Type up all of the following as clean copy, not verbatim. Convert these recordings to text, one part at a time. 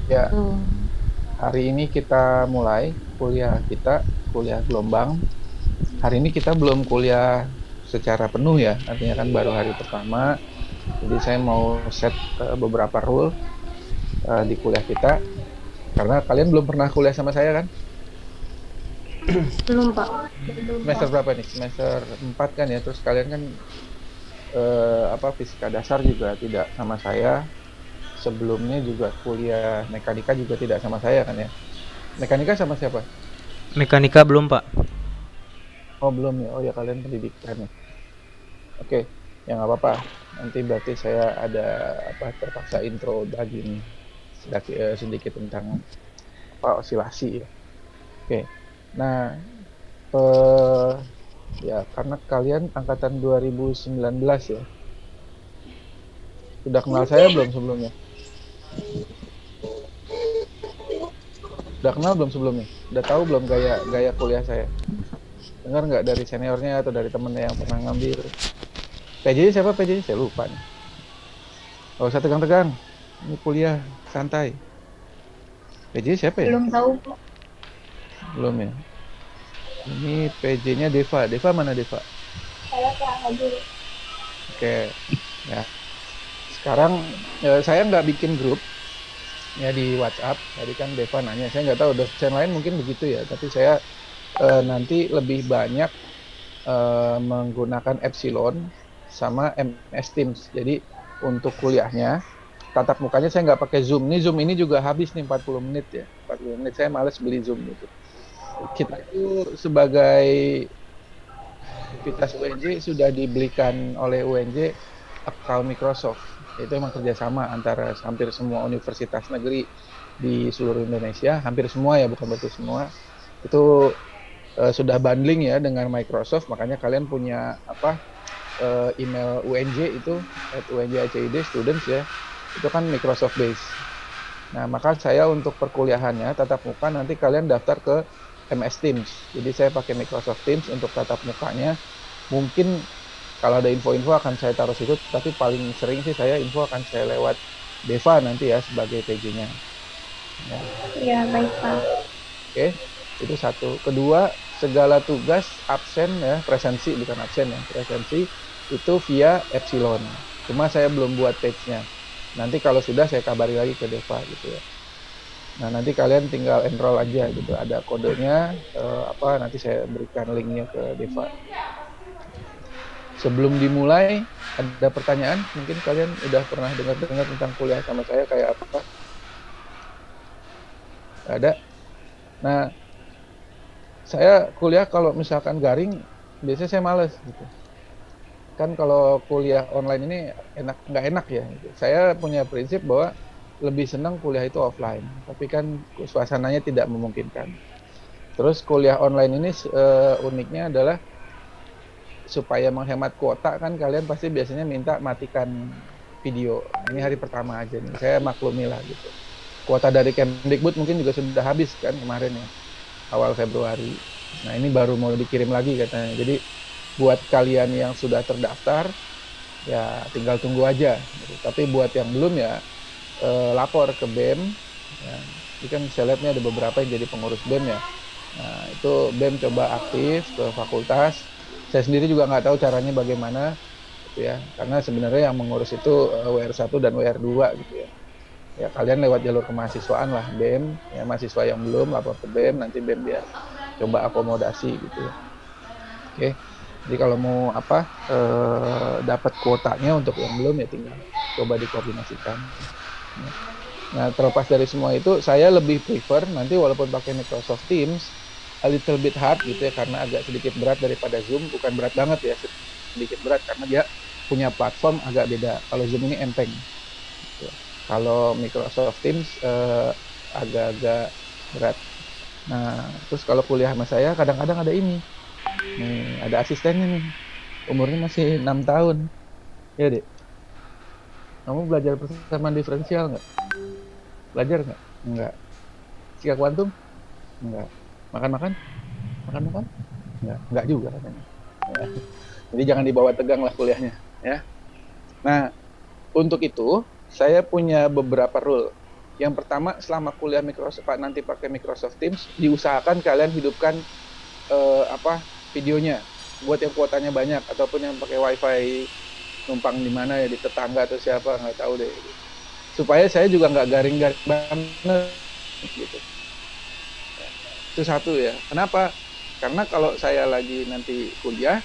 Ya, Tuh. hari ini kita mulai kuliah gelombang. Hari ini kita belum kuliah secara penuh ya, artinya kan baru hari pertama. Jadi saya mau set beberapa rule di kuliah kita, karena kalian belum pernah kuliah sama saya kan? Belum, Pak. Semester berapa nih? Semester 4 kan ya, terus kalian kan fisika dasar juga tidak sama saya. Sebelumnya juga kuliah mekanika juga tidak sama saya kan ya. Mekanika sama siapa? Mekanika belum, Pak. Oh belum ya, oh ya kalian pendidikan ya. Oke, ya nggak apa-apa. Nanti berarti saya ada terpaksa intro lagi nih sedikit tentang osilasi ya. Oke, nah eh, ya karena kalian angkatan 2019 ya, sudah kenal saya belum sebelumnya? Udah kenal belum sebelumnya? Udah tahu belum gaya gaya kuliah saya? Dengar nggak dari seniornya atau dari temennya yang pernah ngambil? PJ siapa PJ? Saya lupa nih. Gak usah tegang-tegang. Ini kuliah santai. PJ siapa ya? Belum tahu, Pak. Belum ya. Ini PJ-nya Deva. Deva mana Deva? Saya Kak dulu. Oke. Ya. Sekarang saya nggak bikin grup ya di WhatsApp. Tadi kan Deva nanya. Saya nggak tahu dosen lain mungkin begitu ya. Tapi saya nanti lebih banyak menggunakan Epsilon sama MS Teams. Jadi untuk kuliahnya tatap mukanya saya nggak pakai Zoom. Zoom ini juga habis nih 40 menit ya. 40 menit saya males beli Zoom gitu. Kita itu sebagai aktivitas UNJ sudah dibelikan oleh UNJ account Microsoft. Itu memang kerjasama antara hampir semua universitas negeri di seluruh Indonesia, hampir semua ya, bukan berarti semua. Itu sudah bundling ya dengan Microsoft, makanya kalian punya email UNJ itu @unjacid students ya, itu kan Microsoft base. Nah, maka saya untuk perkuliahannya tatap muka nanti kalian daftar ke MS Teams. Jadi saya pakai Microsoft Teams untuk tatap mukanya. Mungkin kalau ada info-info akan saya taruh situ, tapi paling sering sih saya info akan saya lewat Deva nanti ya sebagai PJ-nya. Ya. Iya, baik, Pak. Oke, itu satu. Kedua, segala tugas absen ya, presensi bukan absen ya, presensi itu via Epsilon. Cuma saya belum buat page-nya. Nanti kalau sudah saya kabari lagi ke Deva gitu ya. Nah, nanti kalian tinggal enroll aja gitu. Ada kodenya nanti saya berikan linknya ke Deva. Sebelum dimulai, ada pertanyaan? Mungkin kalian udah pernah dengar-dengar tentang kuliah sama saya kayak apa? Ada. Nah, saya kuliah kalau misalkan garing, biasanya saya males gitu. Kan kalau kuliah online ini nggak enak ya. Gitu. Saya punya prinsip bahwa lebih senang kuliah itu offline, tapi kan suasananya tidak memungkinkan. Terus kuliah online ini uniknya adalah supaya menghemat kuota kan kalian pasti biasanya minta matikan video. Ini hari pertama aja nih, saya maklumi lah gitu. Kuota dari Kemdikbud mungkin juga sudah habis kan kemarin ya, awal Februari. Nah ini baru mau dikirim lagi katanya. Jadi buat kalian yang sudah terdaftar, ya tinggal tunggu aja. Gitu. Tapi buat yang belum ya lapor ke BEM. Ya. Ini kan saya lihat nih ada beberapa yang jadi pengurus BEM ya. Nah itu BEM coba aktif ke fakultas. Saya sendiri juga nggak tahu caranya bagaimana gitu ya. Karena sebenarnya yang mengurus itu WR1 dan WR2 gitu ya. Ya kalian lewat jalur kemahasiswaan lah BEM, ya mahasiswa yang belum lapor ke BEM, nanti BEM biar coba akomodasi gitu ya. Oke. Jadi kalau mau dapat kuotanya untuk yang belum ya tinggal coba dikoordinasikan. Nah, terlepas dari semua itu, saya lebih prefer nanti walaupun pakai Microsoft Teams, a little bit hard gitu ya, karena agak sedikit berat daripada Zoom, bukan berat banget ya, sedikit berat karena dia punya platform agak beda. Kalau Zoom ini enteng. Gitu. Kalau Microsoft Teams agak-agak berat. Nah, terus kalau kuliah sama saya kadang-kadang ada ini. Nih, ada asistennya nih. Umurnya masih 6 tahun. Ya, Dek. Kamu belajar persamaan diferensial nggak? Belajar nggak? Nggak. Fisika kuantum? Nggak. Makan-makan? Makan-makan? Nggak. Nggak juga katanya. Ya. Jadi jangan dibawa tegang lah kuliahnya. Ya. Nah, untuk itu, saya punya beberapa rule. Yang pertama, selama kuliah Microsoft nanti pakai Microsoft Teams, diusahakan kalian hidupkan videonya. Buat yang kuotanya banyak ataupun yang pakai WiFi numpang di mana ya, di tetangga atau siapa nggak tahu deh. Supaya saya juga nggak garing-garing banget gitu. Itu satu ya. Kenapa? Karena kalau saya lagi nanti kuliah,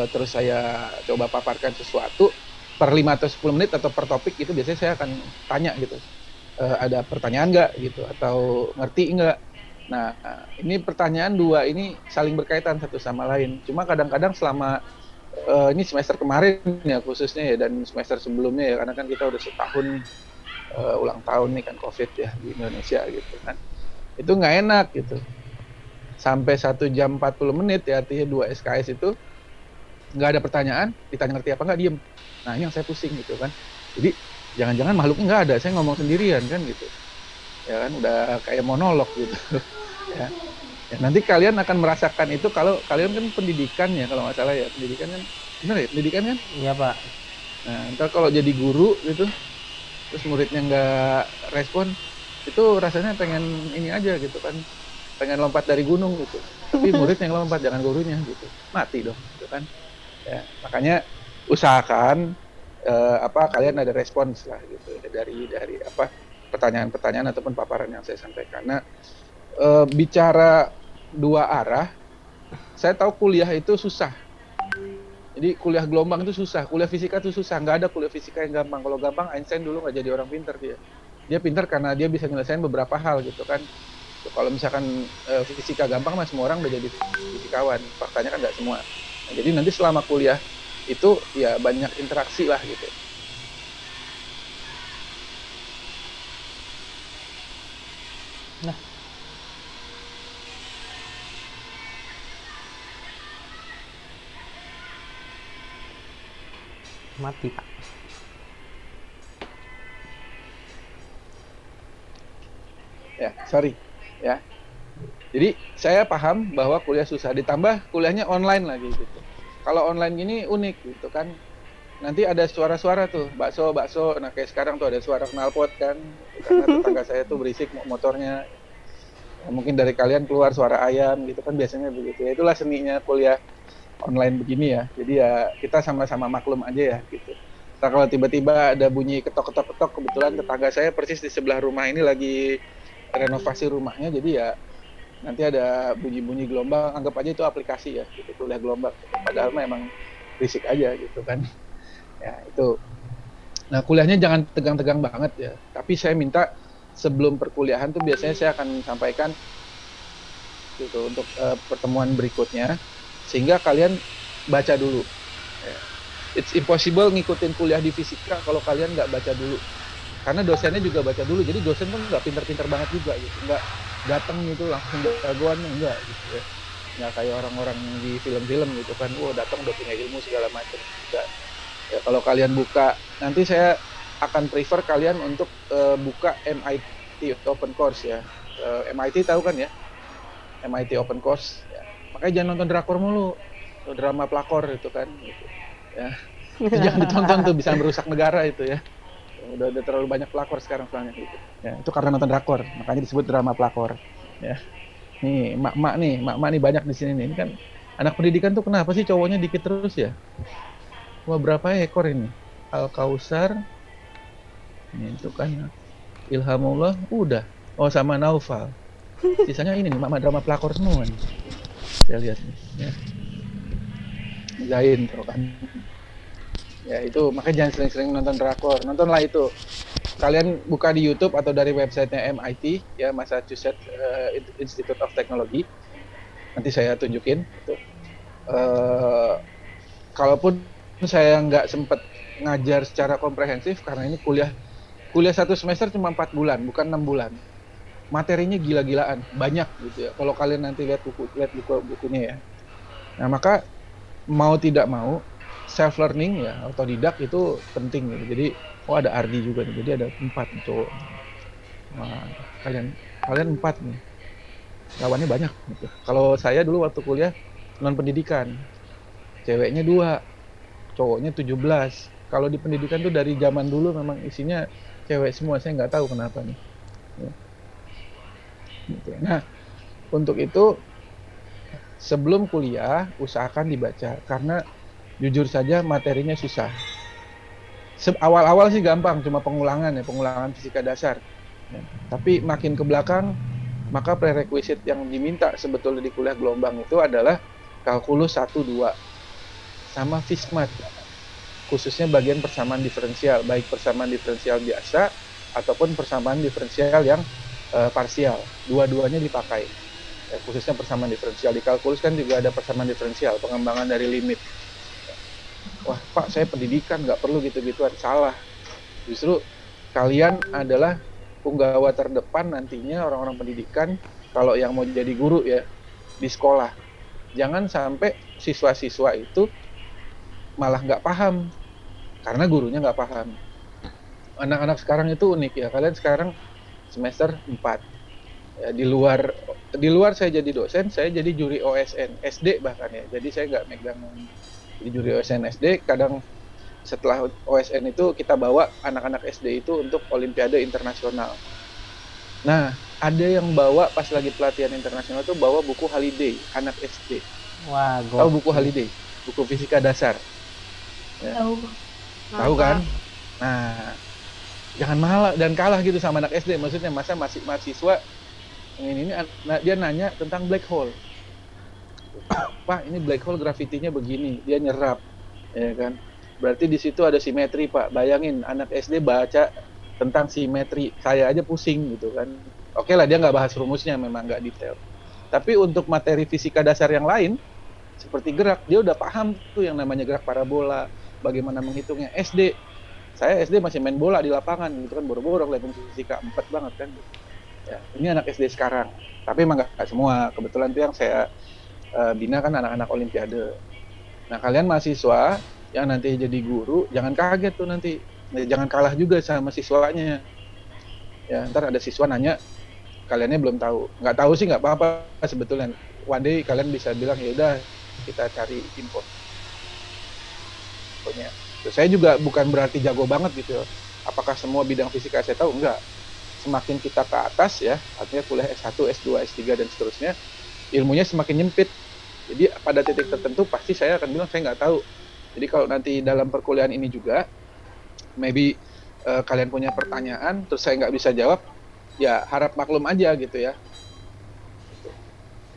terus saya coba paparkan sesuatu per 5 atau 10 menit atau per topik itu biasanya saya akan tanya gitu, ada pertanyaan nggak gitu, atau ngerti nggak. Nah, ini pertanyaan dua ini saling berkaitan satu sama lain. Cuma kadang-kadang selama ini semester kemarin ya khususnya ya, dan semester sebelumnya ya, karena kan kita udah setahun ulang tahun nih kan COVID ya di Indonesia gitu kan. Itu nggak enak gitu. Sampai 1 jam 40 menit ya, artinya 2 SKS itu nggak ada pertanyaan, ditanya ngerti apa nggak, diem. Nah, ini yang saya pusing gitu kan. Jadi jangan-jangan makhluknya nggak ada, saya ngomong sendirian kan gitu. Ya kan, udah kayak monolog gitu. Ya. Ya, nanti kalian akan merasakan itu kalau kalian kan pendidikan ya, kalau nggak salah ya, pendidikan kan, benar ya, pendidikan kan? Iya Pak. Nah, ntar kalau jadi guru gitu, terus muridnya nggak respon, itu rasanya pengen ini aja gitu kan, pengen lompat dari gunung gitu. Tapi muridnya yang lompat, jangan gurunya gitu, mati dong gitu kan. Ya, makanya usahakan kalian ada respons lah gitu dari pertanyaan-pertanyaan ataupun paparan yang saya sampaikan. Nah, bicara dua arah, saya tahu kuliah itu susah. Jadi kuliah gelombang itu susah, kuliah fisika itu susah. Nggak ada kuliah fisika yang gampang. Kalau gampang, Einstein dulu nggak jadi orang pintar dia. Dia pintar karena dia bisa nyelesain beberapa hal gitu kan. Kalau misalkan fisika gampang, mas semua orang udah jadi fisikawan. Faktanya kan nggak semua. Nah, jadi nanti selama kuliah itu ya banyak interaksi lah gitu. Nah, mati Pak. Ya, sorry. Ya. Jadi saya paham bahwa kuliah susah, ditambah kuliahnya online lagi gitu. Kalau online gini unik gitu kan. Nanti ada suara-suara tuh, bakso. Nah, kayak sekarang tuh ada suara knalpot kan. Karena tetangga saya tuh berisik motornya. Ya, mungkin dari kalian keluar suara ayam gitu kan, biasanya begitu. Ya, itulah seninya kuliah online begini ya. Jadi ya kita sama-sama maklum aja ya gitu. Nah, kalau tiba-tiba ada bunyi ketok-ketok, kebetulan tetangga saya persis di sebelah rumah ini lagi renovasi rumahnya, jadi ya nanti ada bunyi-bunyi gelombang, anggap aja itu aplikasi ya, gitu, kuliah gelombang. Padahal memang berisik aja gitu kan. Ya itu. Nah, kuliahnya jangan tegang-tegang banget ya. Tapi saya minta sebelum perkuliahan tuh biasanya saya akan sampaikan gitu untuk pertemuan berikutnya, sehingga kalian baca dulu. Ya. It's impossible ngikutin kuliah di fisika kalau kalian nggak baca dulu. Karena dosennya juga baca dulu, jadi dosen pun nggak pinter-pinter banget juga gitu, nggak datang gitu langsung jagoan, enggak gitu ya, nggak kayak orang-orang di film-film gitu kan, datang udah punya ilmu segala macam. Enggak. Ya, kalau kalian buka, nanti saya akan prefer kalian untuk buka MIT Open Course ya. MIT tahu kan ya, MIT Open Course ya. Makanya jangan nonton drakor mulu, drama pelakor itu kan gitu. Ya. Itu jangan ditonton tuh, bisa merusak negara itu ya. Udah terlalu banyak pelakor sekarang soalnya gitu. Ya, itu karena nonton drakor, makanya disebut drama pelakor. Ya. Nih, mak-mak nih banyak di sini nih. Ini kan anak pendidikan tuh kenapa sih cowoknya dikit terus ya? Wah, berapa ekor ini? Al Kausar. Ini itu kan Ilhamullah udah. Oh, sama Naufal. Sisanya ini nih, mak drama pelakor semua nih. Saya lihat nih, ya. Zain tuh kan. Ya itu, makanya jangan sering-sering nonton drakor. Nontonlah itu. Kalian buka di YouTube atau dari websitenya MIT ya, Massachusetts Institute of Technology. Nanti saya tunjukin itu. Kalaupun saya nggak sempat ngajar secara komprehensif karena ini kuliah satu semester cuma 4 bulan, bukan 6 bulan. Materinya gila-gilaan, banyak gitu ya. Kalau kalian nanti lihat bukunya ya. Nah, maka mau tidak mau self learning ya, otodidak itu penting gitu. Jadi ada Ardi juga nih. Jadi ada 4 nih cowok. Nah, kalian 4 nih. Lawannya banyak gitu. Kalau saya dulu waktu kuliah non pendidikan, ceweknya 2, cowoknya 17. Kalau di pendidikan tuh dari zaman dulu memang isinya cewek semua, saya nggak tahu kenapa nih. Ya, gitu. Nah, untuk itu sebelum kuliah usahakan dibaca karena jujur saja materinya susah. Awal-awal sih gampang, cuma pengulangan ya, pengulangan fisika dasar. Ya. Tapi makin ke belakang, maka prerequisite yang diminta sebetulnya di kuliah gelombang itu adalah kalkulus 1, 2, sama FISMAT, khususnya bagian persamaan diferensial, baik persamaan diferensial biasa ataupun persamaan diferensial yang parsial. Dua-duanya dipakai. Ya, khususnya persamaan diferensial. Di kalkulus kan juga ada persamaan diferensial, pengembangan dari limit. Wah, Pak, saya pendidikan, nggak perlu gitu-gituan. Salah. Justru kalian adalah punggawa terdepan nantinya orang-orang pendidikan kalau yang mau jadi guru ya di sekolah. Jangan sampai siswa-siswa itu malah nggak paham karena gurunya nggak paham. Anak-anak sekarang itu unik ya. Kalian sekarang semester 4. Ya, di luar saya jadi dosen, saya jadi juri OSN SD bahkan ya. Jadi saya nggak megang di juri OSN SD. Kadang setelah OSN itu kita bawa anak-anak SD itu untuk Olimpiade internasional. Nah, ada yang bawa pas lagi pelatihan internasional itu bawa buku Holiday anak SD. Wah, Tahu buku gokil. Holiday? Buku fisika dasar. Ya, Tahu. tahu kan? Nah, jangan malah dan kalah gitu sama anak SD. Maksudnya masa masih mahasiswa ini dia nanya tentang black hole. Pak, ini black hole gravitinya begini, dia nyerap, ya kan? Berarti di situ ada simetri, Pak. Bayangin anak SD baca tentang simetri, saya aja pusing gitu kan. Oke lah, dia nggak bahas rumusnya, memang nggak detail. Tapi untuk materi fisika dasar yang lain, seperti gerak, dia udah paham tuh yang namanya gerak parabola, bagaimana menghitungnya. Saya SD masih main bola di lapangan gitu kan, boro-boro kelihatan fisika 4 banget kan. Ya, ini anak SD sekarang. Tapi emang nggak semua. Kebetulan tuh yang saya bina kan anak-anak Olimpiade. Nah, kalian mahasiswa yang nanti jadi guru, jangan kaget tuh nanti. Jangan kalah juga sama siswanya. Ya, ntar ada siswa nanya, kaliannya belum tahu. Nggak tahu sih nggak apa-apa sebetulnya. One day kalian bisa bilang, ya udah kita cari infonya. Saya juga bukan berarti jago banget gitu. Apakah semua bidang fisika saya tahu? Enggak. Semakin kita ke atas ya, artinya kuliah S1, S2, S3, dan seterusnya, ilmunya semakin nyempit. Jadi pada titik tertentu pasti saya akan bilang saya nggak tahu. Jadi kalau nanti dalam perkuliahan ini juga, maybe kalian punya pertanyaan, terus saya nggak bisa jawab, ya harap maklum aja gitu ya.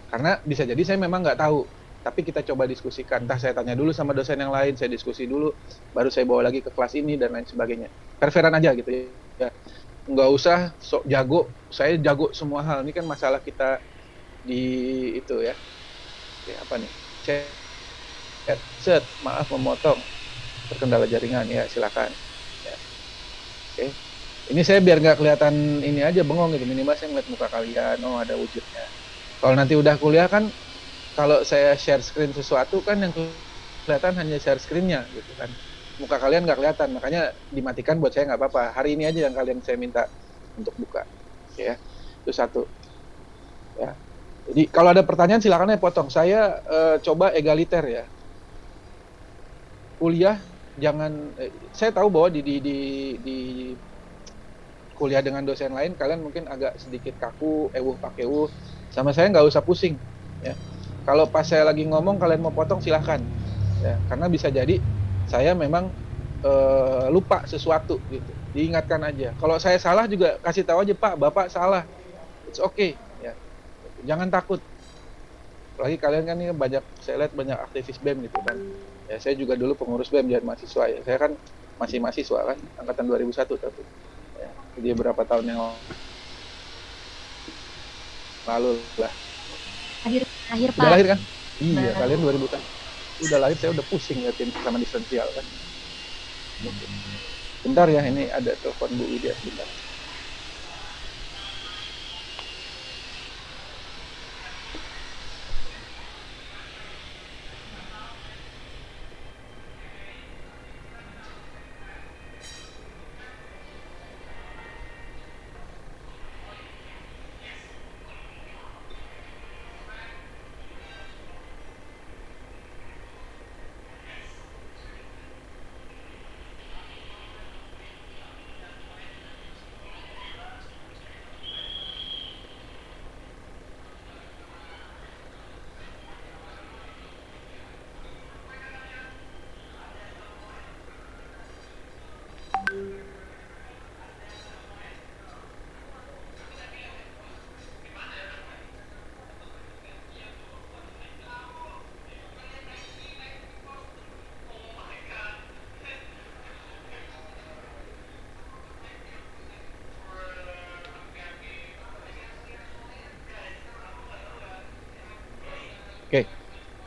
Karena bisa jadi saya memang nggak tahu, tapi kita coba diskusikan. Entah saya tanya dulu sama dosen yang lain, saya diskusi dulu, baru saya bawa lagi ke kelas ini dan lain sebagainya. Fair-fairan aja gitu ya. Nggak usah sok jago, saya jago semua hal. Ini kan masalah kita di itu ya. Oke, apa nih? Chat, maaf memotong, terkendala jaringan ya, silakan. Ya. Oke, ini saya biar nggak kelihatan ini aja bengong gitu, minimal saya ngeliat muka kalian, oh ada wujudnya. Kalau nanti udah kuliah kan, kalau saya share screen sesuatu kan yang kelihatan hanya share screen-nya gitu kan, muka kalian nggak kelihatan, makanya dimatikan buat saya nggak apa-apa. Hari ini aja yang kalian saya minta untuk buka, ya. Itu satu. Ya. Jadi kalau ada pertanyaan silakan ya potong. Saya coba egaliter ya. Kuliah jangan saya tahu bahwa di kuliah dengan dosen lain kalian mungkin agak sedikit kaku, pakewuh. Sama saya nggak usah pusing ya. Kalau pas saya lagi ngomong kalian mau potong silahkan ya, karena bisa jadi saya memang lupa sesuatu gitu. Diingatkan aja. Kalau saya salah juga kasih tahu aja, Pak, Bapak salah. It's okay ya. Jangan takut. Apalagi kalian kan ini banyak, saya lihat banyak aktivis BEM gitu kan. Ya, saya juga dulu pengurus BEM jadi mahasiswa ya. Saya kan masih mahasiswa kan, angkatan 2001 tapi. Ya, jadi berapa tahun yang lalu lah. Akhir Udah Pak. lahir kan? Iya, kalian 2000 kan. Udah lahir saya udah pusing liatin sama diferensial kan. Bentar ya, ini ada telepon Bu Widya sebentar.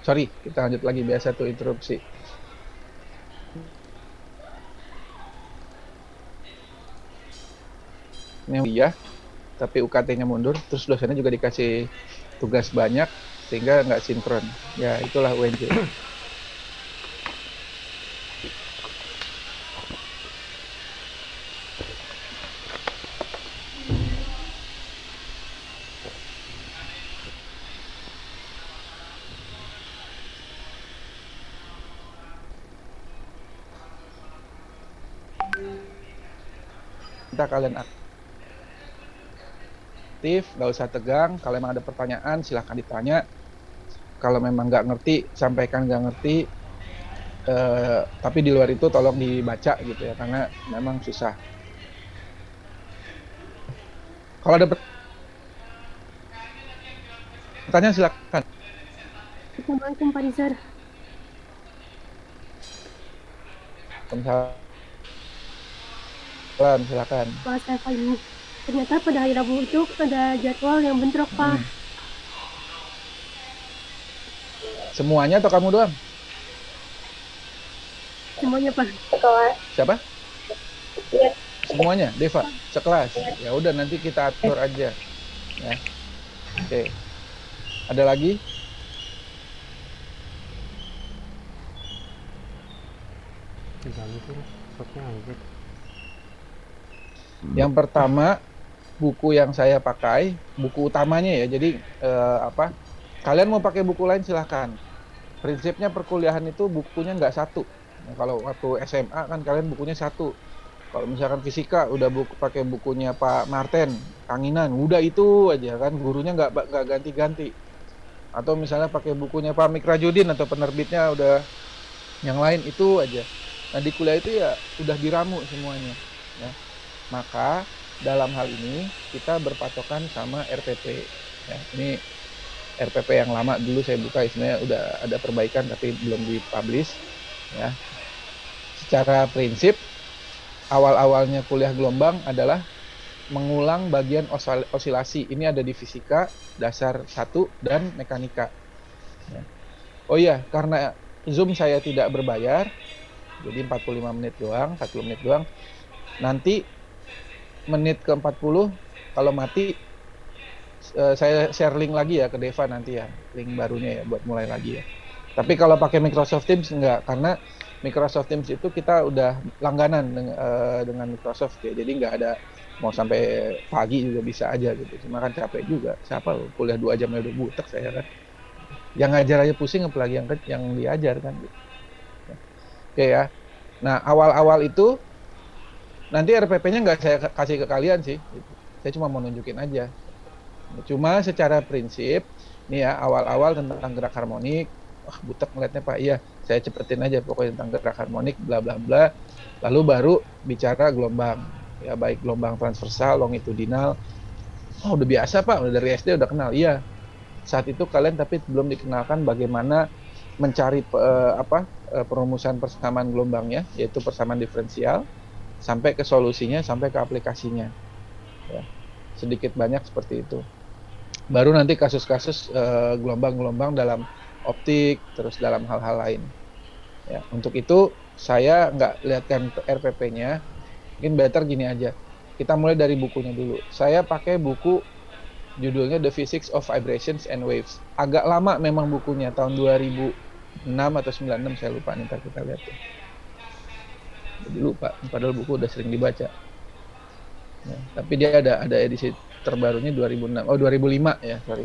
Sorry, kita lanjut lagi, biasa tuh interupsi. Ini dia, tapi UKT-nya mundur, terus dosennya juga dikasih tugas banyak, sehingga nggak sinkron. Ya, itulah UNJ. Kita kalian aktif, nggak usah tegang. Kalau memang ada pertanyaan, silahkan ditanya. Kalau memang nggak ngerti, sampaikan nggak ngerti. Tapi di luar itu tolong dibaca gitu ya, karena memang susah. Kalau ada pertanyaan, silakan. Assalamualaikum Pak Nizar. Silakan. Pak Eva ini. Ternyata pada hari Rabu itu ada jadwal yang bentrok, Pak. Semuanya atau kamu doang? Semuanya, Pak. Siapa? Semuanya, Deva, sekelas. Ya udah, nanti kita atur aja. Ya. Oke. Ada lagi? Yang pertama, buku yang saya pakai, buku utamanya ya. Jadi kalian mau pakai buku lain silahkan. Prinsipnya perkuliahan itu bukunya nggak satu. Nah, kalau waktu SMA kan kalian bukunya satu. Kalau misalkan fisika udah pakai bukunya Pak Marten, Kanginan, udah itu aja kan, gurunya nggak ganti-ganti. Atau misalnya pakai bukunya Pak Mikrajudin atau penerbitnya udah yang lain, itu aja. Nah, di kuliah itu ya udah diramu semuanya. Ya. Maka dalam hal ini kita berpatokan sama RPP. Ya, ini RPP yang lama dulu saya buka, sebenarnya udah ada perbaikan tapi belum dipublish. Ya. Secara prinsip, awal-awalnya kuliah gelombang adalah mengulang bagian osilasi. Ini ada di fisika, dasar 1, dan mekanika. Ya. Oh iya, karena Zoom saya tidak berbayar, jadi 45 menit doang, 40 menit doang. Nanti menit ke 40, kalau mati, saya share link lagi ya ke Deva nanti ya, link barunya ya buat mulai lagi ya. Tapi kalau pakai Microsoft Teams enggak, karena Microsoft Teams itu kita udah langganan dengan Microsoft ya, jadi nggak ada mau sampai pagi juga bisa aja gitu. Cuma kan capek juga. Siapa loh kuliah 2 jam udah butek saya kan. Yang ngajar aja pusing, apalagi yang diajar kan gitu. Oke ya. Nah, awal-awal itu nanti RPP-nya nggak saya kasih ke kalian sih. Gitu. Saya cuma mau nunjukin aja. Cuma secara prinsip, nih ya, awal-awal tentang gerak harmonik, wah butek ngeliatnya Pak, iya, saya cepetin aja pokoknya tentang gerak harmonik, bla bla bla, lalu baru bicara gelombang, ya baik gelombang transversal, longitudinal, oh udah biasa Pak, udah dari SD udah kenal, iya, saat itu kalian tapi belum dikenalkan bagaimana mencari perumusan persamaan gelombangnya, yaitu persamaan diferensial, sampai ke solusinya, sampai ke aplikasinya, ya, sedikit banyak seperti itu. Baru nanti kasus-kasus gelombang-gelombang dalam optik, terus dalam hal-hal lain. Ya, untuk itu saya nggak lihatkan RPP-nya, mungkin better gini aja. Kita mulai dari bukunya dulu. Saya pakai buku judulnya The Physics of Vibrations and Waves. Agak lama memang bukunya, tahun 2006 atau 96, saya lupa, nih ntar kita lihat. Jadi lupa, padahal buku udah sering dibaca. Ya, tapi dia ada edisi terbarunya 2006, 2005 ya, sorry.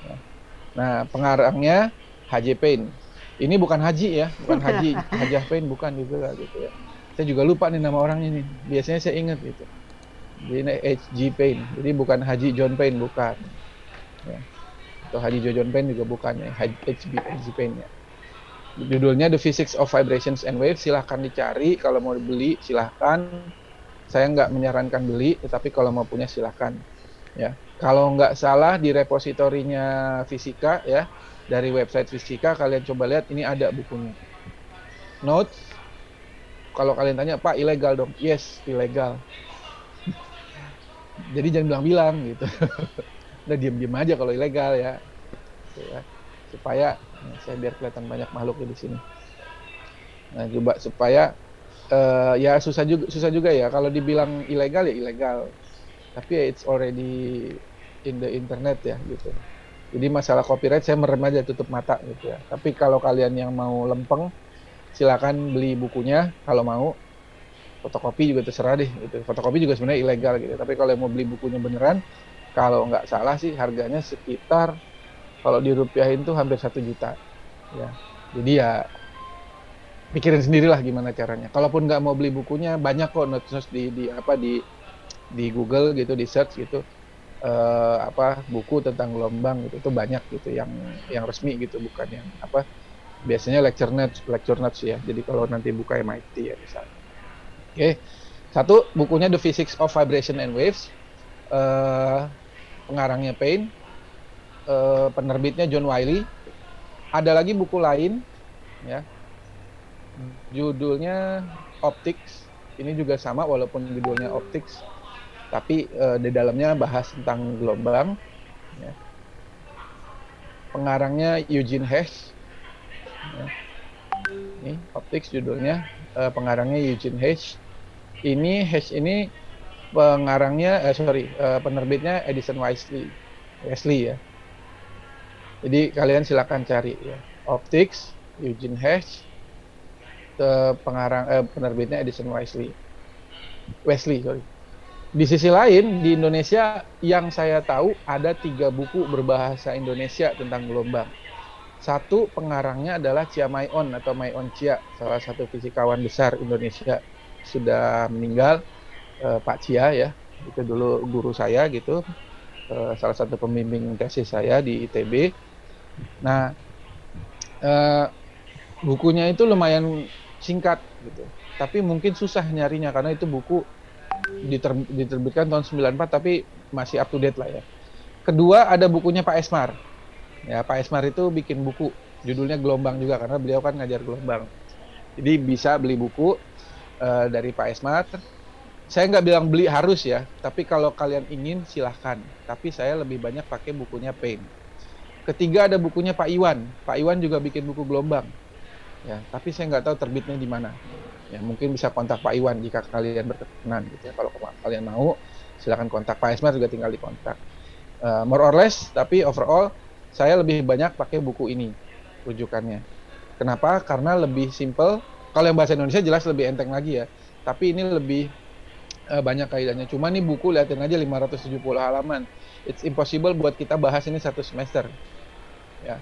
Ya. Nah, pengarangnya H.J. Payne. Ini bukan Haji ya, bukan Haji, Hajah Payne bukan juga gitu ya. Saya juga lupa nih nama orangnya nih. Biasanya saya ingat gitu. Jadi ini H.J. Payne. Jadi bukan Haji John Payne, bukan. Ya. Atau Haji John Payne juga bukan ya, H.J. Payne ya. Judulnya The Physics of Vibrations and Waves. Silahkan dicari, kalau mau beli silahkan. Saya nggak menyarankan beli, tetapi kalau mau punya silahkan. Ya, kalau nggak salah di repositorinya fisika ya, dari website fisika kalian coba lihat, ini ada bukunya. Notes, kalau kalian tanya Pak ilegal dong, yes ilegal. Jadi jangan bilang-bilang gitu. Udah diem-diem aja kalau ilegal ya. Gitu ya. Supaya Nah, saya biar kelihatan banyak makhluknya di sini. Nah, coba supaya ya susah juga ya kalau dibilang ilegal ya ilegal. Tapi ya it's already in the internet ya gitu. Jadi masalah copyright saya merem aja tutup mata gitu ya. Tapi kalau kalian yang mau lempeng silakan beli bukunya kalau mau. Fotokopi juga terserah deh gitu. Fotokopi juga sebenarnya ilegal gitu. Tapi kalau mau beli bukunya beneran, kalau nggak salah sih harganya sekitar kalau dirupiahin tuh hampir 1 juta ya. Jadi ya pikirin sendirilah gimana caranya. Kalaupun nggak mau beli bukunya, banyak kok notes di Google gitu, di search gitu, buku tentang gelombang gitu, itu banyak gitu yang resmi gitu, bukan yang biasanya lecture notes ya. Jadi kalau nanti buka MIT ya misalnya. Oke, satu bukunya The Physics of Vibration and Waves, pengarangnya Payne, penerbitnya John Wiley. Ada lagi buku lain ya. Judulnya Optics. Ini juga sama walaupun judulnya Optics, tapi di dalamnya bahas tentang gelombang. Ya. Pengarangnya Eugene Hess. Ya. Ini Optics judulnya, pengarangnya Eugene Hess. Hess ini penerbitnya Edison Wesley ya. Jadi kalian silakan cari ya. Optics, Eugene Hess, penerbitnya Edison Wesley. Di sisi lain, di Indonesia yang saya tahu ada 3 buku berbahasa Indonesia tentang gelombang. Satu pengarangnya adalah Chia Mai-on atau Mai-on Chia, salah satu fisikawan besar Indonesia, sudah meninggal, Pak Chia ya, itu dulu guru saya gitu, salah satu pembimbing tesis saya di ITB. Nah, bukunya itu lumayan singkat gitu, tapi mungkin susah nyarinya karena itu buku diterbitkan tahun 94 tapi masih up to date lah ya. Kedua ada bukunya Pak Esmar. Ya, Pak Esmar itu bikin buku judulnya Gelombang juga karena beliau kan ngajar gelombang. Jadi bisa beli buku dari Pak Esmar. Saya nggak bilang beli harus ya, tapi kalau kalian ingin silahkan. Tapi saya lebih banyak pakai bukunya Payne. Ketiga ada bukunya Pak Iwan. Pak Iwan juga bikin buku gelombang. Ya, tapi saya nggak tahu terbitnya di mana. Ya, mungkin bisa kontak Pak Iwan jika kalian berkenan gitu ya. Kalau kalian mau, silakan kontak. Pak Esmar juga tinggal di kontak. More or less, tapi overall saya lebih banyak pakai buku ini rujukannya. Kenapa? Karena lebih simple. Kalau yang bahasa Indonesia jelas lebih enteng lagi ya. Tapi ini lebih banyak kaitannya. Cuma nih buku liatin aja 570 halaman. It's impossible buat kita bahas ini 1 semester. Ya.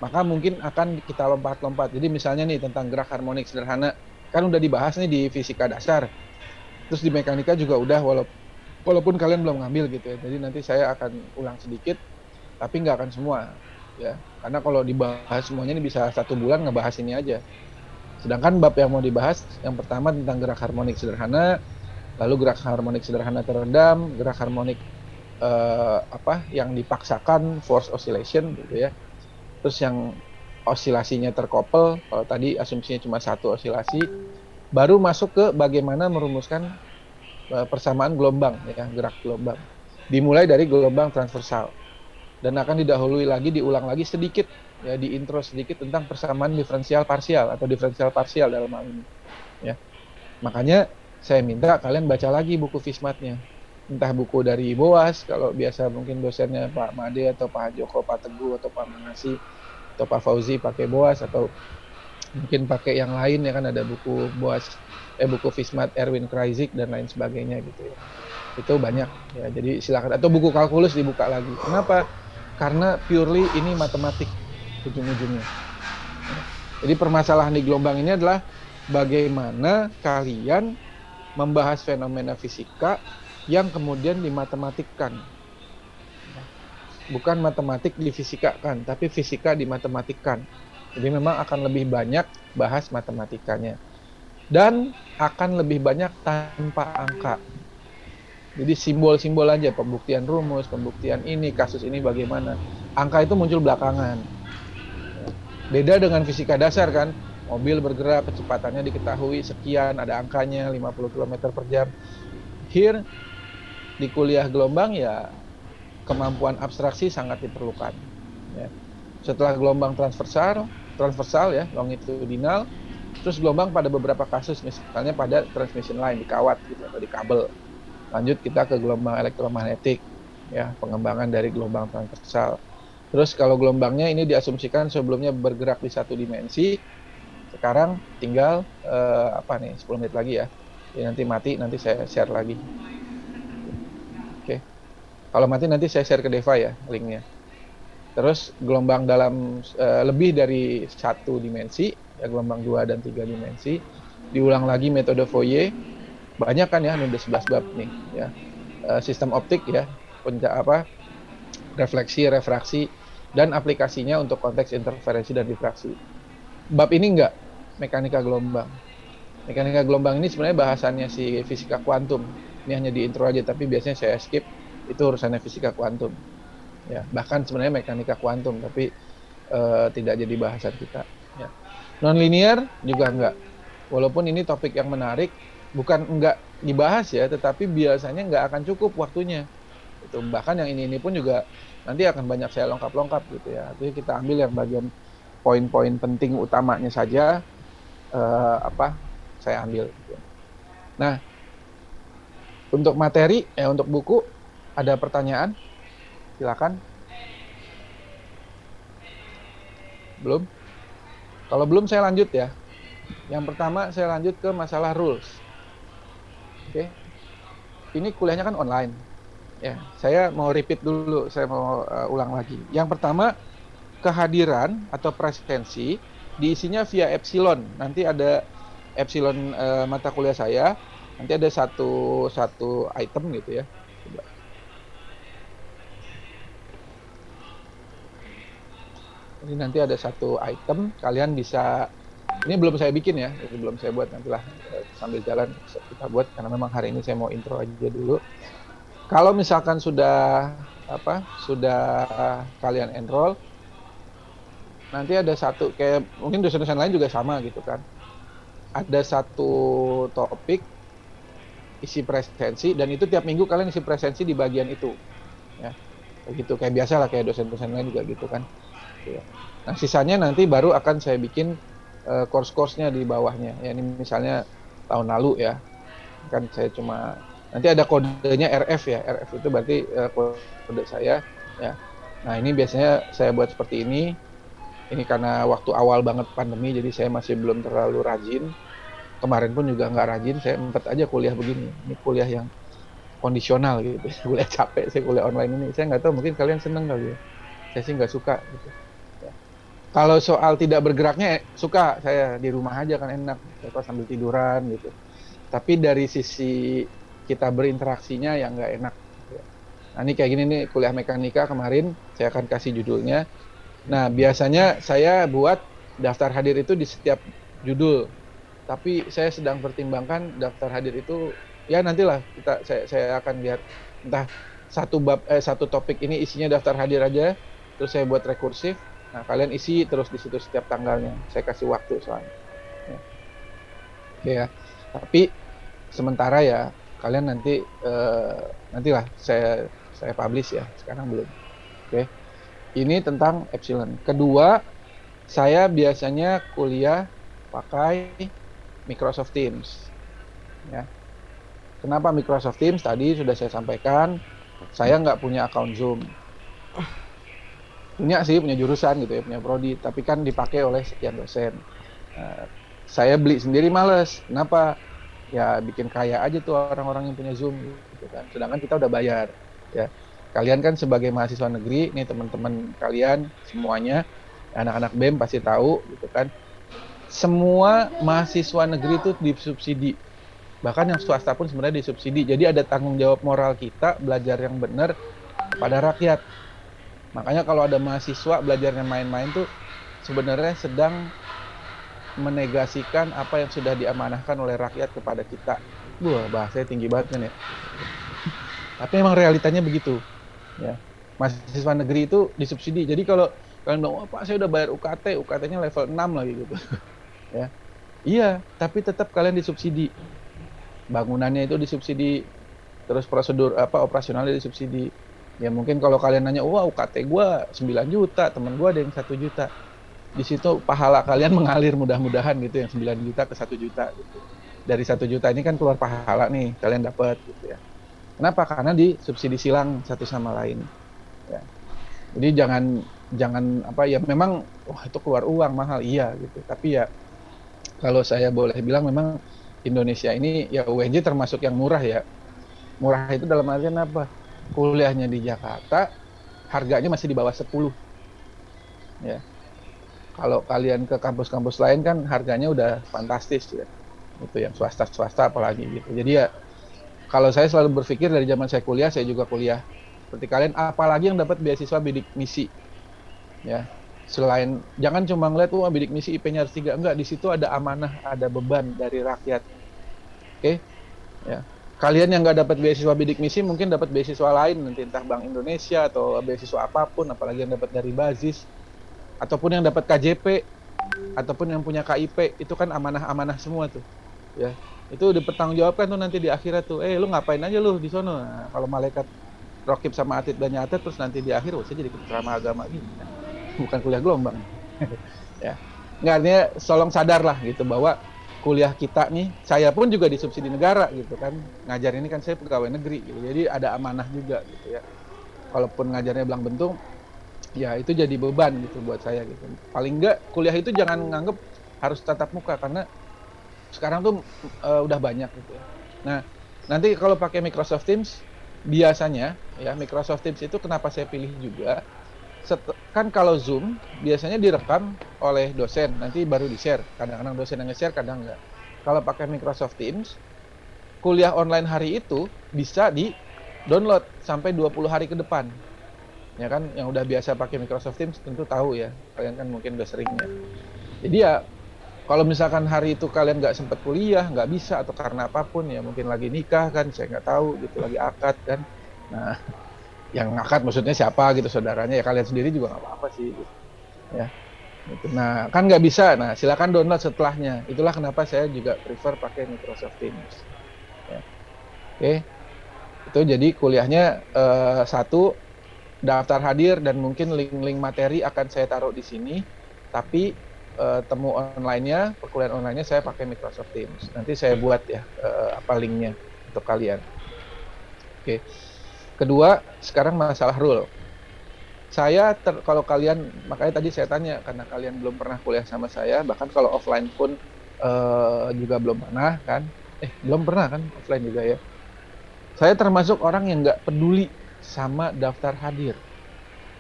Maka mungkin akan kita lompat-lompat. Jadi misalnya nih tentang gerak harmonik sederhana, kan udah dibahas nih di fisika dasar. Terus di mekanika juga udah, walaupun kalian belum ngambil gitu ya. Jadi nanti saya akan ulang sedikit, tapi nggak akan semua. Ya. Karena kalau dibahas semuanya ini bisa 1 bulan ngebahas ini aja. Sedangkan bab yang mau dibahas, yang pertama tentang gerak harmonik sederhana, lalu gerak harmonik sederhana teredam, gerak harmonik yang dipaksakan, force oscillation gitu ya. Terus yang osilasinya terkopel, kalau tadi asumsinya cuma 1 osilasi, baru masuk ke bagaimana merumuskan persamaan gelombang ya, gerak gelombang. Dimulai dari gelombang transversal. Dan akan diulang lagi sedikit ya, di intro sedikit tentang persamaan diferensial parsial atau diferensial parsial dalam hal ini ya. Makanya saya minta kalian baca lagi buku FISMAT-nya. Entah buku dari Boas, kalau biasa mungkin dosennya Pak Made atau Pak Joko, Pak Teguh atau Pak Manasi atau Pak Fauzi pakai Boas, atau mungkin pakai yang lain ya kan, ada buku Boas, buku FISMAT Erwin Krajicek dan lain sebagainya gitu ya. Itu banyak ya. Jadi silakan, atau buku kalkulus dibuka lagi. Kenapa? Karena purely ini matematik ujung-ujungnya. Jadi permasalahan di gelombang ini adalah bagaimana kalian membahas fenomena fisika yang kemudian dimatematikkan. Bukan matematik difisikakan, tapi fisika dimatematikkan. Jadi memang akan lebih banyak bahas matematikanya. Dan akan lebih banyak tanpa angka. Jadi simbol-simbol aja, pembuktian rumus, pembuktian ini, kasus ini bagaimana. Angka itu muncul belakangan. Beda dengan fisika dasar kan, mobil bergerak, kecepatannya diketahui sekian, ada angkanya 50 km per jam. Here, di kuliah gelombang ya kemampuan abstraksi sangat diperlukan. Ya. setelah gelombang transversal ya, longitudinal, terus gelombang pada beberapa kasus, misalnya pada transmission line di kawat gitu atau di kabel. Lanjut kita ke gelombang elektromagnetik, ya, pengembangan dari gelombang transversal. Terus kalau gelombangnya ini diasumsikan sebelumnya bergerak di satu dimensi, sekarang tinggal 10 menit lagi ya. Jadi nanti mati, nanti saya share lagi. Oke. Kalau mati nanti saya share ke Deva ya linknya. Terus gelombang dalam lebih dari satu dimensi, ya gelombang 2 dan 3 dimensi, diulang lagi metode Fourier. Banyak kan ya, ada 11 bab nih ya. Sistem optik ya, refleksi, refraksi, dan aplikasinya untuk konteks interferensi dan difraksi. Bab ini enggak mekanika gelombang. Mekanika gelombang ini sebenarnya bahasannya si fisika kuantum. Ini hanya di intro aja, tapi biasanya saya skip, itu urusannya fisika kuantum. Ya, bahkan sebenarnya mekanika kuantum, tapi tidak jadi bahasan kita. Ya. Non-linear juga enggak. Walaupun ini topik yang menarik, bukan enggak dibahas ya, tetapi biasanya enggak akan cukup waktunya. Itu bahkan yang ini pun juga nanti akan banyak saya lengkap-lengkap gitu ya. Jadi kita ambil yang bagian poin-poin penting utamanya saja, saya ambil. Gitu. Nah, untuk materi, untuk buku, ada pertanyaan? Silakan. Belum? Kalau belum saya lanjut ya. Yang pertama saya lanjut ke masalah rules. Oke. Ini kuliahnya kan online. Ya, saya mau repeat dulu, saya mau ulang lagi. Yang pertama, kehadiran atau presensi diisinya via epsilon. Nanti ada epsilon mata kuliah saya. Nanti ada satu item gitu ya. Coba. Ini nanti ada satu item, kalian bisa, ini belum saya bikin ya, ini belum saya buat, nantilah sambil jalan kita buat, karena memang hari ini saya mau intro aja dulu. Kalau misalkan sudah kalian enroll, nanti ada satu, kayak mungkin dosen-dosen lain juga sama gitu kan, ada satu topik isi presensi, dan itu tiap minggu kalian isi presensi di bagian itu ya, begitu, kayak biasa lah, kayak dosen-dosen lain juga gitu kan. Nah, sisanya nanti baru akan saya bikin course-course-nya di bawahnya. Ya, ini misalnya tahun lalu ya, kan saya cuma, nanti ada kodenya RF ya, RF itu berarti kode saya ya. Nah, ini biasanya saya buat seperti ini karena waktu awal banget pandemi, jadi saya masih belum terlalu rajin. Kemarin pun juga nggak rajin, saya empat aja kuliah begini. Ini kuliah yang kondisional gitu, kuliah capek, saya kuliah online ini. Saya nggak tahu, mungkin kalian seneng kali ya. Saya sih nggak suka gitu. Ya. Kalau soal tidak bergeraknya suka, saya di rumah aja kan enak, sambil tiduran gitu. Tapi dari sisi kita berinteraksinya yang nggak enak. Nah, ini kayak gini nih, kuliah mekanika kemarin, saya akan kasih judulnya. Nah, biasanya saya buat daftar hadir itu di setiap judul. Tapi saya sedang pertimbangkan daftar hadir itu, ya nantilah saya akan lihat, entah satu topik ini isinya daftar hadir aja, terus saya buat rekursif. Nah, kalian isi terus di situ setiap tanggalnya. Saya kasih waktu soalnya. Ya. Oke ya. Tapi sementara ya, kalian nantilah saya publish ya. Sekarang belum. Oke. Ini tentang epsilon. Kedua, saya biasanya kuliah pakai Microsoft Teams. Ya. Kenapa Microsoft Teams? Tadi sudah saya sampaikan. Saya nggak punya akun Zoom. Punya jurusan gitu ya, punya prodi, tapi kan dipakai oleh sekian dosen. Saya beli sendiri males. Kenapa? Ya bikin kaya aja tuh orang-orang yang punya Zoom gitu kan. Sedangkan kita udah bayar ya. Kalian kan sebagai mahasiswa negeri, nih teman-teman kalian semuanya, anak-anak BEM pasti tahu gitu kan. Semua mahasiswa negeri itu disubsidi. Bahkan yang swasta pun sebenarnya disubsidi. Jadi ada tanggung jawab moral kita belajar yang benar pada rakyat. Makanya kalau ada mahasiswa belajarnya main-main tuh sebenarnya sedang menegasikan apa yang sudah diamanahkan oleh rakyat kepada kita. Wah, bahasanya tinggi banget kan ya. Tapi memang realitanya begitu. Ya. Mahasiswa negeri itu disubsidi. Jadi kalau kalian bilang, "Oh, Pak, saya udah bayar UKT, UKT-nya level 6 lagi gitu." Ya. Iya, tapi tetap kalian disubsidi. Bangunannya itu disubsidi, terus prosedur operasionalnya disubsidi. Ya mungkin kalau kalian nanya, wah UKT gue 9 juta, temen gue ada yang 1 juta. Di situ pahala kalian mengalir mudah-mudahan gitu, yang 9 juta ke 1 juta gitu. Dari 1 juta ini kan keluar pahala nih, kalian dapat gitu ya. Kenapa? Karena disubsidi silang satu sama lain. Ya. Jadi jangan jangan apa ya, memang wah itu keluar uang mahal iya gitu. Tapi ya kalau saya boleh bilang memang Indonesia ini ya UNJ termasuk yang murah ya. Murah itu dalam artian apa? Kuliahnya di Jakarta harganya masih di bawah 10 ya. Kalau kalian ke kampus-kampus lain kan harganya udah fantastis ya. Itu yang swasta-swasta apalagi gitu. Jadi ya kalau saya selalu berpikir dari zaman saya kuliah, saya juga kuliah seperti kalian, apalagi yang dapat beasiswa bidik misi ya. Selain jangan cuma ngeliat wah bidik misi IP-nya harus 3, enggak, di situ ada amanah, ada beban dari rakyat. Oke, ya. Kalian yang nggak dapat beasiswa bidik misi mungkin dapat beasiswa lain nanti, entah Bank Indonesia atau beasiswa apapun, apalagi yang dapat dari Bazis ataupun yang dapat KJP ataupun yang punya KIP, itu kan amanah-amanah semua tuh ya. Itu dipertanggungjawabkan tuh nanti di akhirat tuh, lu ngapain aja lu di sono. Nah, kalau malaikat Rokib sama Atid dan nyatet, terus nanti di akhir saya jadi ceramah agama gitu kan. Bukan kuliah gelombang. Ya, nggak, artinya tolong sadar lah gitu bahwa kuliah kita nih, saya pun juga disubsidi negara gitu kan, ngajar ini kan saya pegawai negeri gitu, jadi ada amanah juga gitu ya. Kalaupun ngajarnya belang bentung, ya itu jadi beban gitu buat saya gitu. Paling enggak kuliah itu jangan nganggep harus tatap muka, karena sekarang tuh udah banyak gitu ya. Nah, nanti kalau pakai Microsoft Teams, biasanya ya Microsoft Teams itu kenapa saya pilih juga, kan kalau Zoom biasanya direkam oleh dosen, nanti baru di-share. Kadang-kadang dosen yang nge-share, kadang enggak. Kalau pakai Microsoft Teams, kuliah online hari itu bisa di-download sampai 20 hari ke depan. Ya kan, yang udah biasa pakai Microsoft Teams tentu tahu ya. Kalian kan mungkin udah seringnya. Jadi ya, kalau misalkan hari itu kalian nggak sempat kuliah, nggak bisa, atau karena apapun ya, mungkin lagi nikah kan, saya nggak tahu gitu, lagi akad kan. Nah, yang ngangkat maksudnya siapa gitu, saudaranya ya, kalian sendiri juga nggak apa-apa sih gitu. Ya gitu. Nah kan nggak bisa, nah silakan download setelahnya. Itulah kenapa saya juga prefer pakai Microsoft Teams ya. Oke, itu jadi kuliahnya satu, daftar hadir dan mungkin link-link materi akan saya taruh di sini, tapi temu online-nya, perkuliahan online-nya saya pakai Microsoft Teams. Nanti saya buat ya apa linknya untuk kalian. Oke. Kedua, sekarang masalah rule. Saya kalau kalian, makanya tadi saya tanya karena kalian belum pernah kuliah sama saya, bahkan kalau offline pun juga belum pernah kan? Belum pernah kan offline juga ya. Saya termasuk orang yang nggak peduli sama daftar hadir.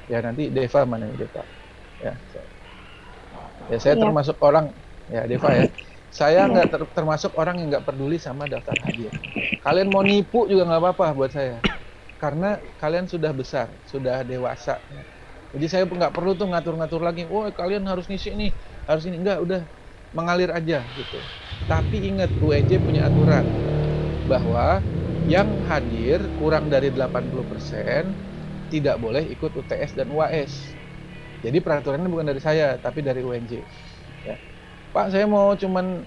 Ya nanti Deva mana nih Deva? Ya saya termasuk orang ya Deva ya. Saya nggak termasuk orang yang nggak peduli sama daftar hadir. Kalian mau nipu juga nggak apa-apa buat saya. Karena kalian sudah besar, sudah dewasa. Jadi saya nggak perlu tuh ngatur-ngatur lagi. Oh kalian harus ngisi nih, harus ini. Enggak, udah mengalir aja gitu. Tapi ingat, UNJ punya aturan bahwa yang hadir kurang dari 80% tidak boleh ikut UTS dan UAS. Jadi peraturannya bukan dari saya, tapi dari UNJ. Ya. Pak, saya mau cuman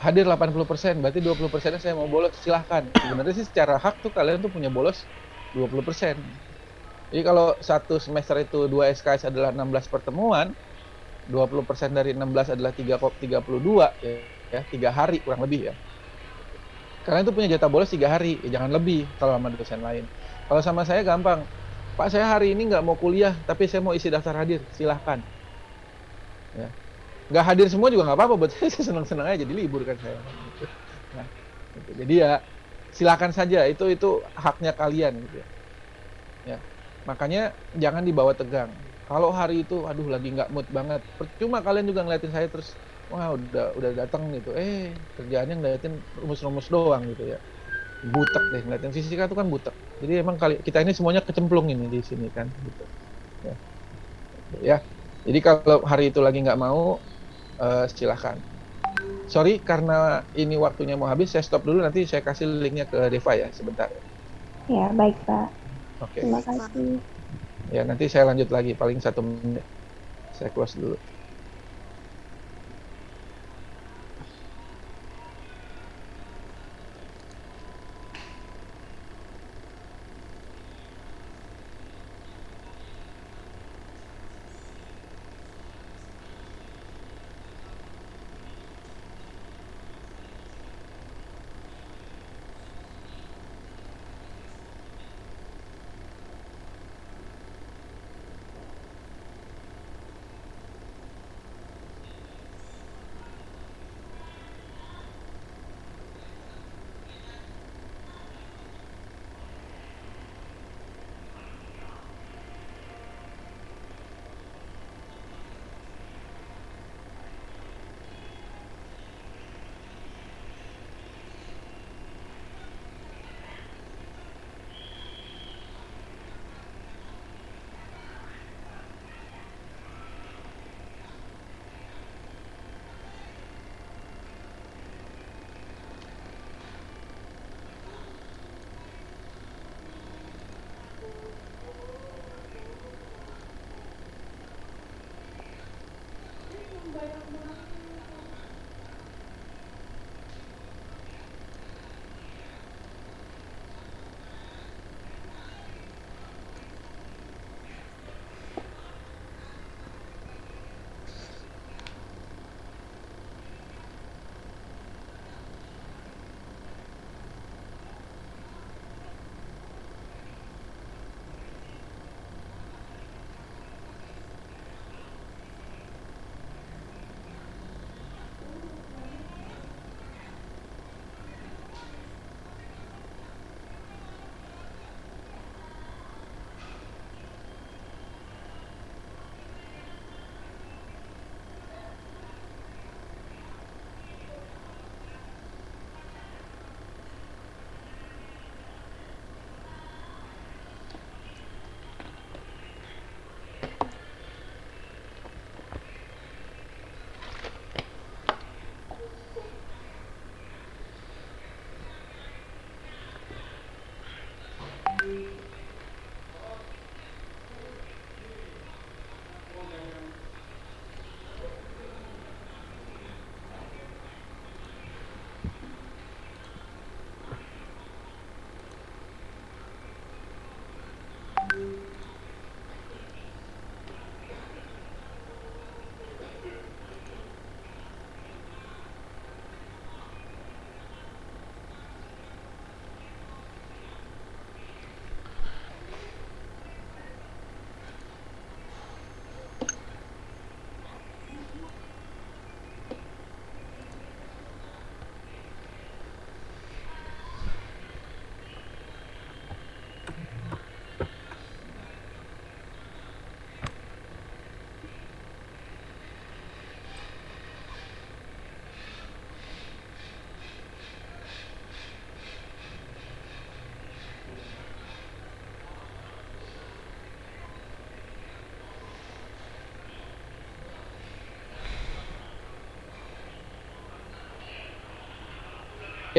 hadir 80%, berarti 20%-nya saya mau bolos, silahkan. Sebenarnya sih secara hak tuh kalian tuh punya bolos 20%. Jadi kalau satu semester itu 2 SKS adalah 16 pertemuan, 20% dari 16 adalah 32 ya, 3 hari kurang lebih ya. Kalian tuh punya jatah bolos 3 hari, ya jangan lebih kalau sama dosen lain. Kalau sama saya gampang, Pak saya hari ini nggak mau kuliah, tapi saya mau isi daftar hadir, silahkan. Ya. Nggak hadir semua juga nggak apa-apa, buat saya senang-senang aja, jadi libur kan saya. Nah, gitu. Jadi ya silakan saja, itu haknya kalian gitu ya. Ya. Makanya jangan dibawa tegang. Kalau hari itu aduh lagi nggak mood banget, percuma kalian juga ngeliatin saya terus, wah udah datang gitu, kerjaannya ngeliatin rumus-rumus doang gitu ya. Butek deh ngeliatin fisika itu kan butek. Jadi emang kita ini semuanya kecemplung ini di sini kan gitu. Ya. Jadi kalau hari itu lagi nggak mau, silahkan. Sorry karena ini waktunya mau habis, saya stop dulu, nanti saya kasih linknya ke Deva ya sebentar. Ya, baik Pak. Oke. Terima kasih. Ya nanti saya lanjut lagi paling 1 menit. Saya close dulu.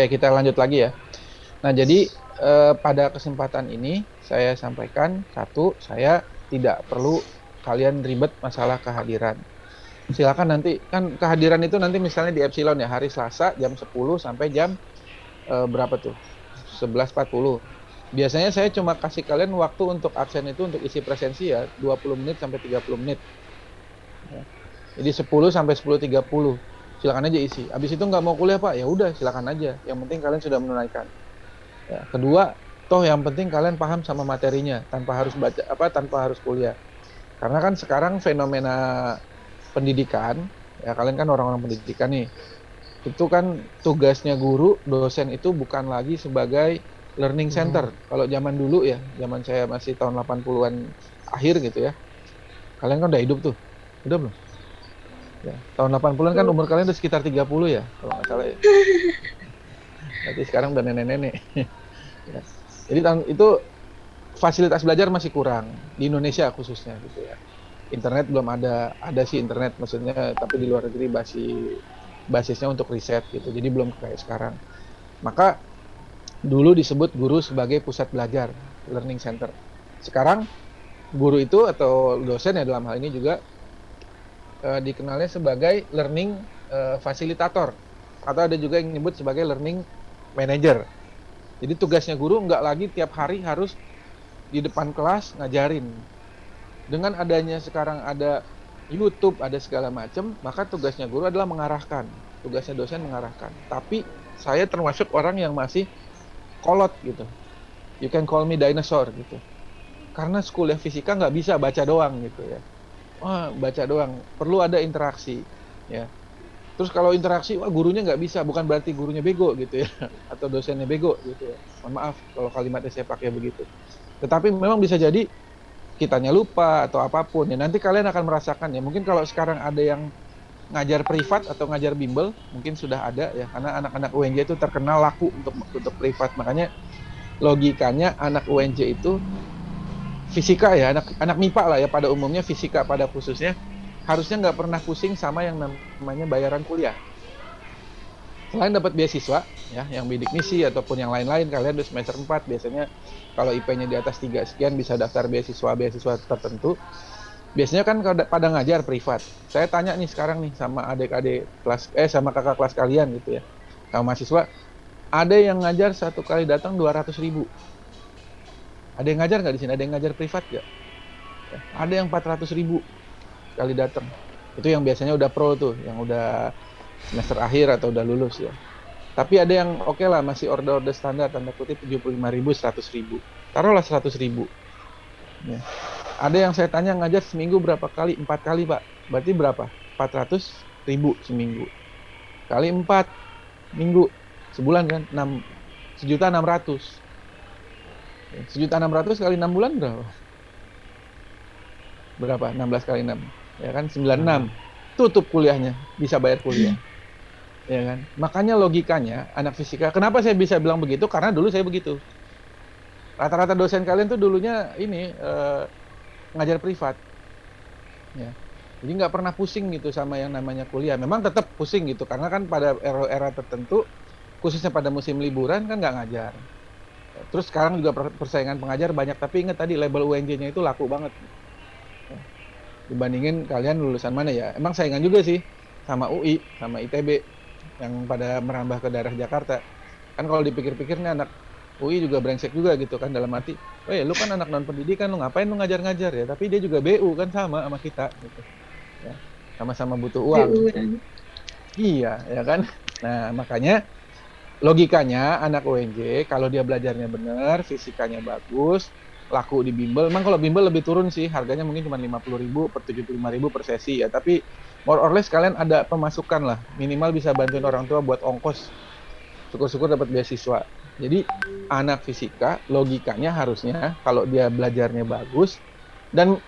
Oke, kita lanjut lagi ya. Nah, jadi pada kesempatan ini saya sampaikan, satu, saya tidak perlu kalian ribet masalah kehadiran. Silakan nanti, kan kehadiran itu nanti misalnya di Epsilon ya, hari Selasa jam 10 sampai jam berapa tuh? 11.40. Biasanya saya cuma kasih kalian waktu untuk absen itu untuk isi presensi ya, 20 menit sampai 30 menit. Ya. Jadi 10 sampai 10.30. Silakan aja isi. Habis itu nggak mau kuliah Pak, ya udah silakan aja. Yang penting kalian sudah menunaikan. Ya. Kedua, toh yang penting kalian paham sama materinya tanpa harus baca tanpa harus kuliah. Karena kan sekarang fenomena pendidikan, ya kalian kan orang-orang pendidikan nih. Itu kan tugasnya guru, dosen itu bukan lagi sebagai learning center. Kalau zaman dulu ya, zaman saya masih tahun 80-an akhir gitu ya. Kalian kan udah hidup tuh. Udah belum? Ya, tahun 80-an kan umur kalian udah sekitar 30 ya, kalau nggak salah ya. Berarti sekarang udah nenek-nenek. Ya. Jadi tahun itu fasilitas belajar masih kurang di Indonesia khususnya gitu ya. Internet belum ada sih internet maksudnya, tapi di luar negeri basisnya untuk riset gitu. Jadi belum kayak sekarang. Maka dulu disebut guru sebagai pusat belajar, learning center. Sekarang guru itu atau dosen ya dalam hal ini juga dikenalnya sebagai learning fasilitator, atau ada juga yang menyebut sebagai learning manager. Jadi tugasnya guru nggak lagi tiap hari harus di depan kelas ngajarin. Dengan adanya sekarang ada YouTube, ada segala macam, maka tugasnya guru adalah mengarahkan. Tugasnya dosen mengarahkan. Tapi saya termasuk orang yang masih kolot gitu. You can call me dinosaur gitu. Karena kuliah fisika nggak bisa baca doang gitu ya. Wah, baca doang. Perlu ada interaksi ya. Terus kalau interaksi, wah gurunya nggak bisa. Bukan berarti gurunya bego gitu ya. Atau dosennya bego gitu ya. Mohon maaf kalau kalimatnya saya pakai begitu. Tetapi memang bisa jadi kitanya lupa atau apapun ya, nanti kalian akan merasakan ya. Mungkin kalau sekarang ada yang ngajar privat atau ngajar bimbel, mungkin sudah ada ya, karena anak-anak UNJ itu terkenal laku untuk privat. Makanya logikanya anak UNJ itu fisika ya, anak MIPA lah ya pada umumnya, fisika pada khususnya harusnya nggak pernah pusing sama yang namanya bayaran kuliah. Selain dapat beasiswa ya, yang bidik misi ataupun yang lain-lain, kalian di semester 4 biasanya kalau IP-nya di atas 3 sekian bisa daftar beasiswa tertentu. Biasanya kan pada ngajar privat. Saya tanya nih sekarang nih sama adik-adik kelas sama kakak kelas kalian gitu ya. Sama mahasiswa, ada yang ngajar satu kali datang 200.000. Ada yang ngajar nggak di sini? Ada yang ngajar privat nggak? Ya, ada yang 400.000 kali datang. Itu yang biasanya udah pro tuh, yang udah semester akhir atau udah lulus ya. Tapi ada yang oke lah, masih order standar tanda kutip 75.000, 100.000. Taruhlah 100.000. Ya. Ada yang saya tanya ngajar seminggu berapa kali? 4 kali Pak. Berarti berapa? 400.000 seminggu. Kali 4 minggu. Sebulan kan? 1.600.000. 1.600.000 kali 6 bulan berapa? Berapa? 16 kali 6. Ya kan? 96. Tutup kuliahnya. Bisa bayar kuliah. Ya kan? Makanya logikanya anak fisika, kenapa saya bisa bilang begitu? Karena dulu saya begitu. Rata-rata dosen kalian tuh dulunya ini ngajar privat. Ya. Jadi nggak pernah pusing gitu sama yang namanya kuliah. Memang tetap pusing gitu, karena kan pada era tertentu, khususnya pada musim liburan kan nggak ngajar. Terus sekarang juga persaingan pengajar banyak, tapi ingat tadi label UNJ-nya itu laku banget. Ya. Dibandingin kalian lulusan mana ya? Emang saingan juga sih sama UI, sama ITB yang pada merambah ke daerah Jakarta. Kan kalau dipikir-pikir nih anak UI juga brengsek juga gitu kan, dalam arti, oh ya lu kan anak non pendidikan, lu ngapain lu ngajar-ngajar ya? Tapi dia juga BU kan sama kita gitu. Ya, sama-sama butuh uang. Iya, ya kan? Nah, makanya logikanya anak UNJ kalau dia belajarnya benar, fisikanya bagus, laku di bimbel. Memang kalau bimbel lebih turun sih, harganya mungkin cuma 50.000 per 75.000 per sesi ya, tapi more or less kalian ada pemasukan lah, minimal bisa bantuin orang tua buat ongkos. Syukur-syukur dapat beasiswa. Jadi anak fisika logikanya harusnya kalau dia belajarnya bagus, dan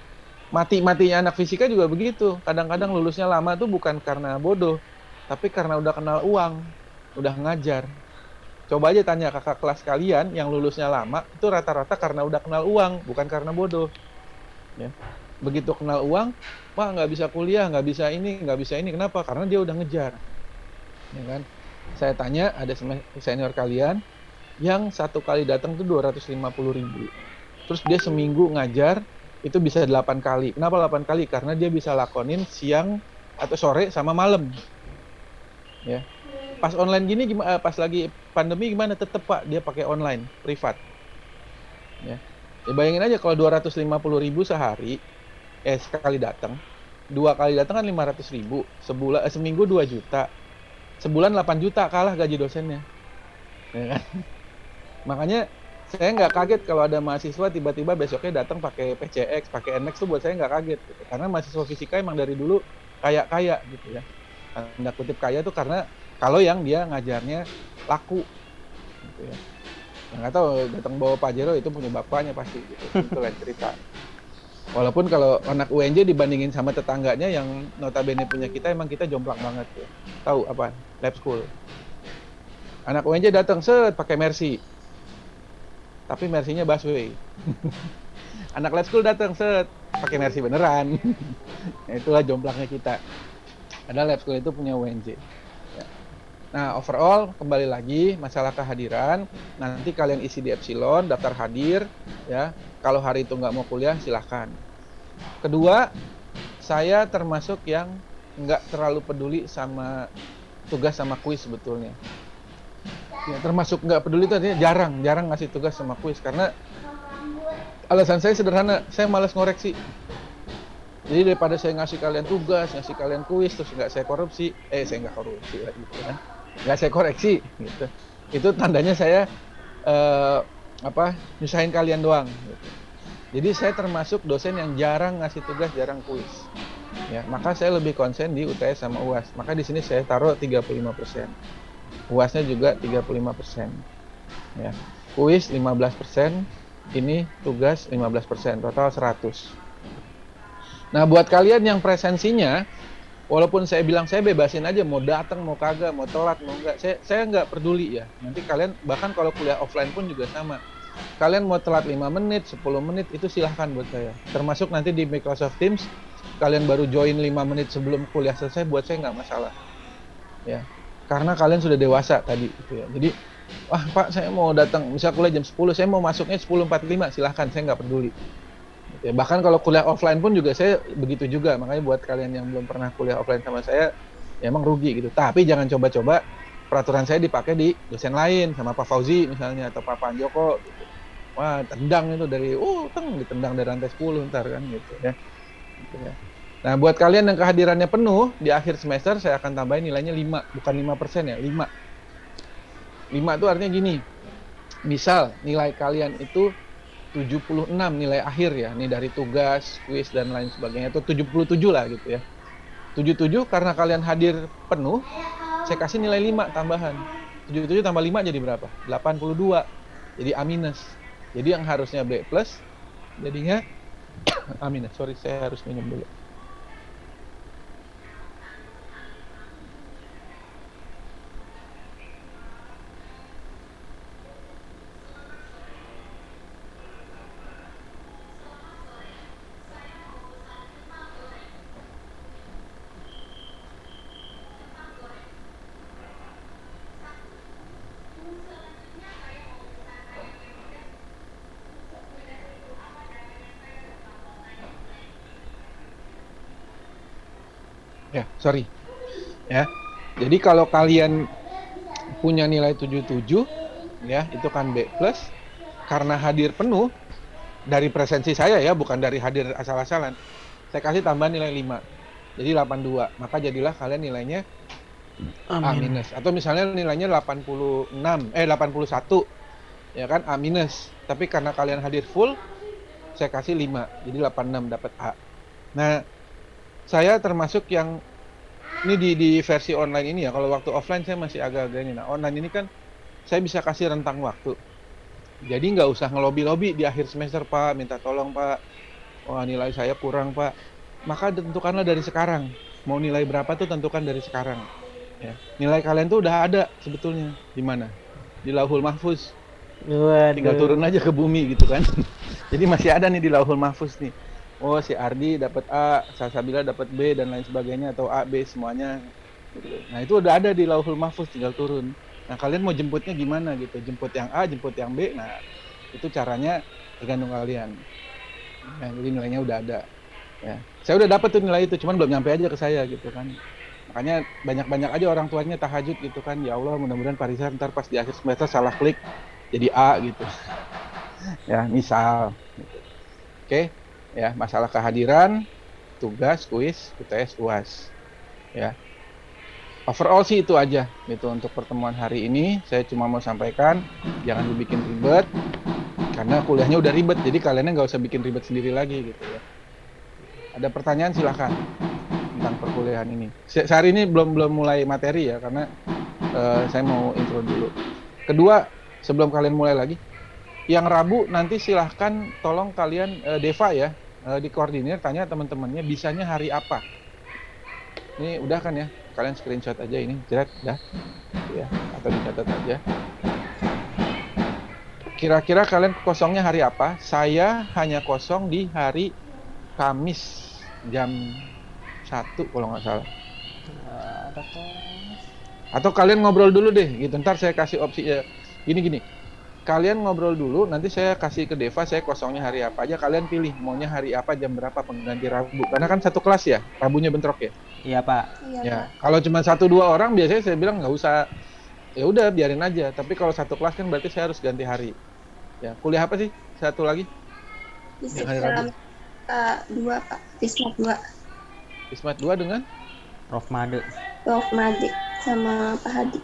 mati-matinya anak fisika juga begitu. Kadang-kadang lulusnya lama tuh bukan karena bodoh, tapi karena udah kenal uang, udah ngajar. Coba aja tanya kakak kelas kalian yang lulusnya lama, itu rata-rata karena udah kenal uang, bukan karena bodoh. Ya. Begitu kenal uang, wah nggak bisa kuliah, nggak bisa ini, kenapa? Karena dia udah ngejar, ya kan? Saya tanya ada senior kalian yang satu kali datang tuh 250.000. Terus dia seminggu ngajar itu bisa 8 kali. Kenapa 8 kali? Karena dia bisa lakonin siang atau sore sama malam. Ya. Pas online gini gimana, pas lagi pandemi gimana, tetep Pak dia pakai online privat. Ya. Ya bayangin aja kalau 250.000 sehari, sekali datang, 2 kali datang kan 500.000, seminggu 2 juta, sebulan 8 juta, kalah gaji dosennya. Ya kan? Makanya saya nggak kaget kalau ada mahasiswa tiba-tiba besoknya datang pakai PCX, pakai NMAX, tuh buat saya nggak kaget gitu. Karena mahasiswa fisika emang dari dulu kaya gitu ya. Tanda kutip kaya tuh karena kalau yang dia ngajarnya laku gitu ya. Nggak tahu datang bawa Pajero itu punya bapaknya pasti gitu. Itu lain cerita. Walaupun kalau anak UNJ dibandingin sama tetangganya yang notabene punya kita, emang kita jomplang banget ya. Tahu apa? Lab school. Anak UNJ datang pakai Mercy. Tapi Mercy-nya busway. Anak lab school datang pakai Mercy beneran. Nah, itulah jomplangnya kita. Ada lab school itu punya UNJ. Ya. Nah, overall kembali lagi masalah kehadiran. Nanti kalian isi di Epsilon, daftar hadir, ya. Kalau hari itu nggak mau kuliah, silahkan. Kedua, saya termasuk yang nggak terlalu peduli sama tugas sama kuis sebetulnya. Ya, termasuk nggak peduli itu artinya jarang ngasih tugas sama kuis karena alasan saya sederhana, saya malas ngoreksi. Jadi daripada saya ngasih kalian tugas, ngasih kalian kuis terus nggak saya korupsi, saya nggak korupsi lah gitu kan, nggak saya koreksi gitu. Itu tandanya saya nyusahin kalian doang. Gitu. Jadi saya termasuk dosen yang jarang ngasih tugas, jarang kuis. Ya, maka saya lebih konsen di UTS sama UAS. Maka di sini saya taruh 35%. UASnya juga 35%. Ya. Kuis 15%, ini tugas 15%, total 100. Nah, buat kalian yang presensinya, walaupun saya bilang saya bebasin aja, mau datang, mau kagak, mau telat, mau enggak, saya nggak peduli ya. Nanti kalian, bahkan kalau kuliah offline pun juga sama. Kalian mau telat 5 menit, 10 menit, itu silahkan buat saya. Termasuk nanti di Microsoft Teams, kalian baru join 5 menit sebelum kuliah selesai, buat saya nggak masalah. Ya. Karena kalian sudah dewasa tadi gitu ya. Jadi, wah Pak saya mau datang, misal kuliah jam 10, saya mau masuknya 10.45, silahkan, saya nggak peduli. Gitu ya. Bahkan kalau kuliah offline pun juga saya begitu juga. Makanya buat kalian yang belum pernah kuliah offline sama saya, ya emang rugi gitu. Tapi jangan coba-coba peraturan saya dipakai di dosen lain, sama Pak Fauzi misalnya, atau Pak Panjoko gitu. Wah tendang itu dari, ditendang dari lantai 10 ntar kan gitu ya. Gitu ya. Nah, buat kalian yang kehadirannya penuh, di akhir semester saya akan tambahin nilainya 5, bukan 5% ya, 5. 5 itu artinya gini, misal nilai kalian itu 76 nilai akhir ya, ini dari tugas, kuis, dan lain sebagainya, itu 77 lah gitu ya. 77 karena kalian hadir penuh, saya kasih nilai 5 tambahan. 77 tambah 5 jadi berapa? 82, jadi A-. Jadi yang harusnya B+, jadinya A-. Sorry, saya harus minum dulu. Ya, sorry. Ya. Jadi kalau kalian punya nilai 77, ya, itu kan B+, karena hadir penuh dari presensi saya ya, bukan dari hadir asal-asalan. Saya kasih tambahan nilai 5. Jadi 82. Maka jadilah kalian nilainya A-. Atau misalnya nilainya 81, ya kan, A-. Tapi karena kalian hadir full, saya kasih 5. Jadi 86 dapat A. Nah, saya termasuk yang ini di versi online ini ya. Kalau waktu offline saya masih agak-agak ini. Nah, online ini kan saya bisa kasih rentang waktu. Jadi nggak usah ngelobi-lobi di akhir semester, Pak, minta tolong, Pak. Wah, nilai saya kurang, Pak. Maka tentukanlah dari sekarang. Mau nilai berapa tuh tentukan dari sekarang. Ya. Nilai kalian tuh udah ada sebetulnya. Di mana? Di Lauhul Mahfuz. Waduh. Tinggal turun aja ke bumi gitu kan. Jadi masih ada nih di Lauhul Mahfuz nih. Oh, si Ardi dapat A, Salsabila dapat B, dan lain sebagainya, atau A, B semuanya. Nah itu udah ada di Lauhul Mahfuz, tinggal turun. Nah kalian mau jemputnya gimana gitu? Jemput yang A, jemput yang B. Nah itu caranya tergantung kalian. Nah, jadi nilainya udah ada. Ya. Saya udah dapat tuh nilai itu, cuman belum nyampe aja ke saya gitu kan. Makanya banyak-banyak aja orang tuanya tahajud gitu kan. Ya Allah, mudah-mudahan Pak Rizal ntar pas di akhir semester salah klik jadi A gitu. Ya, misal. Gitu. Oke, ya masalah kehadiran, tugas, kuis, UTS, UAS. Ya, overall sih itu aja gitu untuk pertemuan hari ini. Saya cuma mau sampaikan jangan dibikin ribet karena kuliahnya udah ribet, jadi kaliannya nggak usah bikin ribet sendiri lagi gitu ya. Ada pertanyaan silahkan tentang perkuliahan ini. Sehari ini belum mulai materi ya karena saya mau intro dulu. Kedua, sebelum kalian mulai lagi, yang Rabu nanti silahkan tolong kalian Deva ya dikoordinir, tanya teman-temannya bisanya hari apa. Ini udah kan ya? Kalian screenshot aja ini, jerat dah, ya atau dicatat aja. Kira-kira kalian kosongnya hari apa? Saya hanya kosong di hari Kamis jam 1 kalau nggak salah. Ada kok. Atau kalian ngobrol dulu deh, gitu. Ntar saya kasih opsi ya. Gini. Kalian ngobrol dulu, nanti saya kasih ke Deva, saya kosongnya hari apa aja. Kalian pilih maunya hari apa, jam berapa pengganti Rabu. Karena kan satu kelas ya, Rabunya bentrok ya. Iya Pak. Iya, Ya, Pak. kalau cuma 1-2 orang biasanya saya bilang nggak usah. Ya udah biarin aja. Tapi kalau satu kelas kan berarti saya harus ganti hari. Ya, kuliah apa sih? Satu lagi? Yang hari Rabu. Fisika 2, Pak. Fismat 2. Ismat 2 dengan? Prof Made. Prof. Made sama Pak Hadi.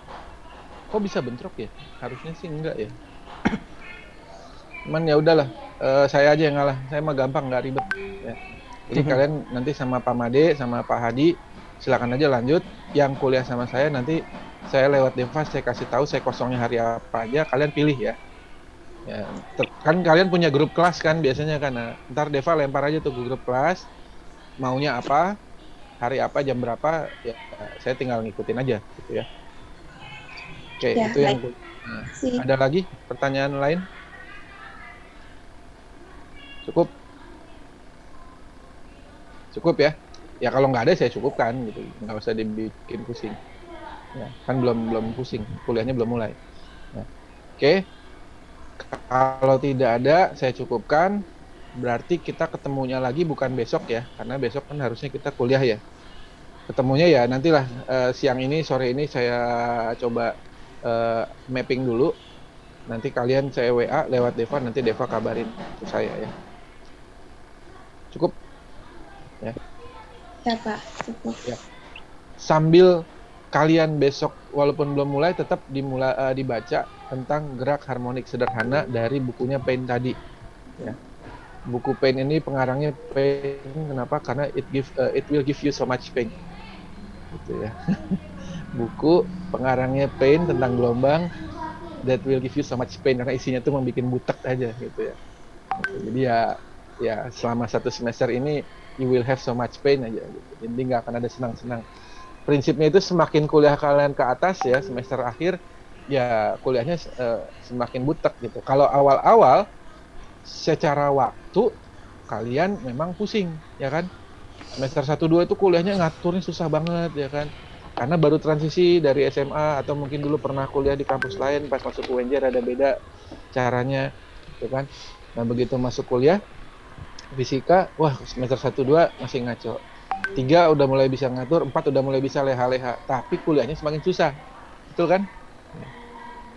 Kok bisa bentrok ya? Harusnya sih enggak ya. Cuman ya udahlah, saya aja yang ngalah. Saya mah gampang, nggak ribet. Ya. Jadi kalian nanti sama Pak Made, sama Pak Hadi, silakan aja lanjut. Yang kuliah sama saya nanti saya lewat Deva, saya kasih tahu saya kosongnya hari apa aja. Kalian pilih ya. Ya, kan kalian punya grup kelas kan biasanya kan. Nah, ntar Deva lempar aja tuh ke grup kelas. Maunya apa, hari apa, jam berapa, ya saya tinggal ngikutin aja gitu ya. Oke, Ya, itu yang baik. nah, Si. ada lagi pertanyaan lain? Cukup ya. Ya kalau nggak ada saya cukupkan gitu, nggak usah dibikin pusing. Ya, kan belum pusing, kuliahnya belum mulai. Ya. Oke, kalau tidak ada saya cukupkan. Berarti kita ketemunya lagi bukan besok ya, karena besok kan harusnya kita kuliah ya. Ketemunya ya nantilah siang ini, sore ini saya coba mapping dulu. Nanti kalian saya WA lewat Deva, nanti Deva kabarin ke saya ya. Cukup? Ya. Ya, Pak. Cukup. Ya. Sambil kalian besok walaupun belum mulai tetap dibaca tentang gerak harmonik sederhana dari bukunya Pain tadi. Ya. Buku Pain ini pengarangnya Pain, kenapa? Karena it will give you so much pain. Gitu ya. Buku pengarangnya Pain tentang gelombang that will give you so much pain, karena isinya tuh membuat butek aja gitu ya. Jadi ya selama satu semester ini you will have so much pain aja gitu. Jadi nggak akan ada senang-senang. Prinsipnya itu semakin kuliah kalian ke atas ya, semester akhir ya kuliahnya semakin butek gitu. Kalau awal-awal secara waktu kalian memang pusing ya kan. Semester 1-2 itu kuliahnya ngaturnya susah banget ya kan. Karena baru transisi dari SMA atau mungkin dulu pernah kuliah di kampus lain, pas masuk UNJ ada beda caranya gitu kan. Nah begitu masuk kuliah fisika, wah semester 1-2 masih ngaco. 3 udah mulai bisa ngatur, 4 udah mulai bisa leha-leha, tapi kuliahnya semakin susah. Betul kan?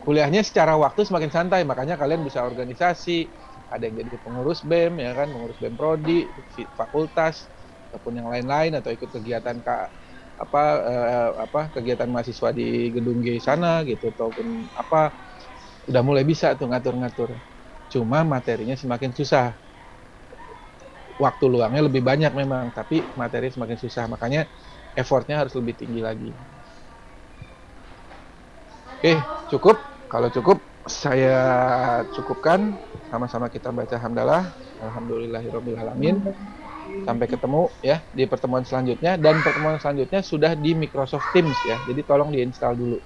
Kuliahnya secara waktu semakin santai, makanya kalian bisa organisasi, ada yang jadi pengurus BEM ya kan, pengurus BEM prodi, fakultas ataupun yang lain-lain, atau ikut kegiatan kegiatan mahasiswa di gedung G sana gitu, ataupun apa, udah mulai bisa tuh ngatur-ngatur. Cuma materinya semakin susah. Waktu luangnya lebih banyak memang, tapi materi semakin susah, makanya effortnya harus lebih tinggi lagi. Oke, cukup. Kalau cukup, saya cukupkan. Sama-sama kita baca hamdalah. Alhamdulillahirrabbilalamin. Sampai ketemu ya di pertemuan selanjutnya. Dan pertemuan selanjutnya sudah di Microsoft Teams ya. Jadi tolong diinstal dulu.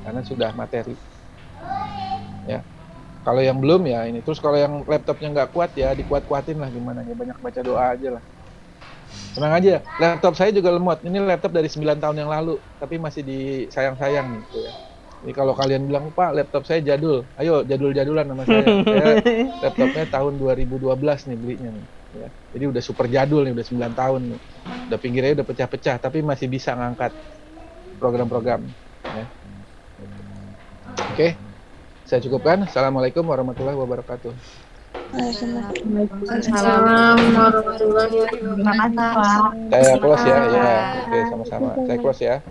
Karena sudah materi. Ya. Kalau yang belum ya ini. Terus kalau yang laptopnya nggak kuat ya dikuat-kuatin lah gimana ya. Banyak baca doa aja lah. Tenang aja, laptop saya juga lemot. Ini laptop dari 9 tahun yang lalu, tapi masih disayang-sayang gitu ya. Jadi kalau kalian bilang, Pak, laptop saya jadul, ayo jadul-jadulan sama saya. Saya laptopnya tahun 2012 nih belinya nih. Ya. Jadi udah super jadul nih, udah 9 tahun nih. Udah pinggirnya udah pecah-pecah, tapi masih bisa ngangkat program-program. Ya. Oke, saya cukupkan. Assalamualaikum warahmatullahi wabarakatuh. Waalaikumsalam warahmatullahi wabarakatuh. Saya close ya, ya. Oke, sama-sama. Saya close ya.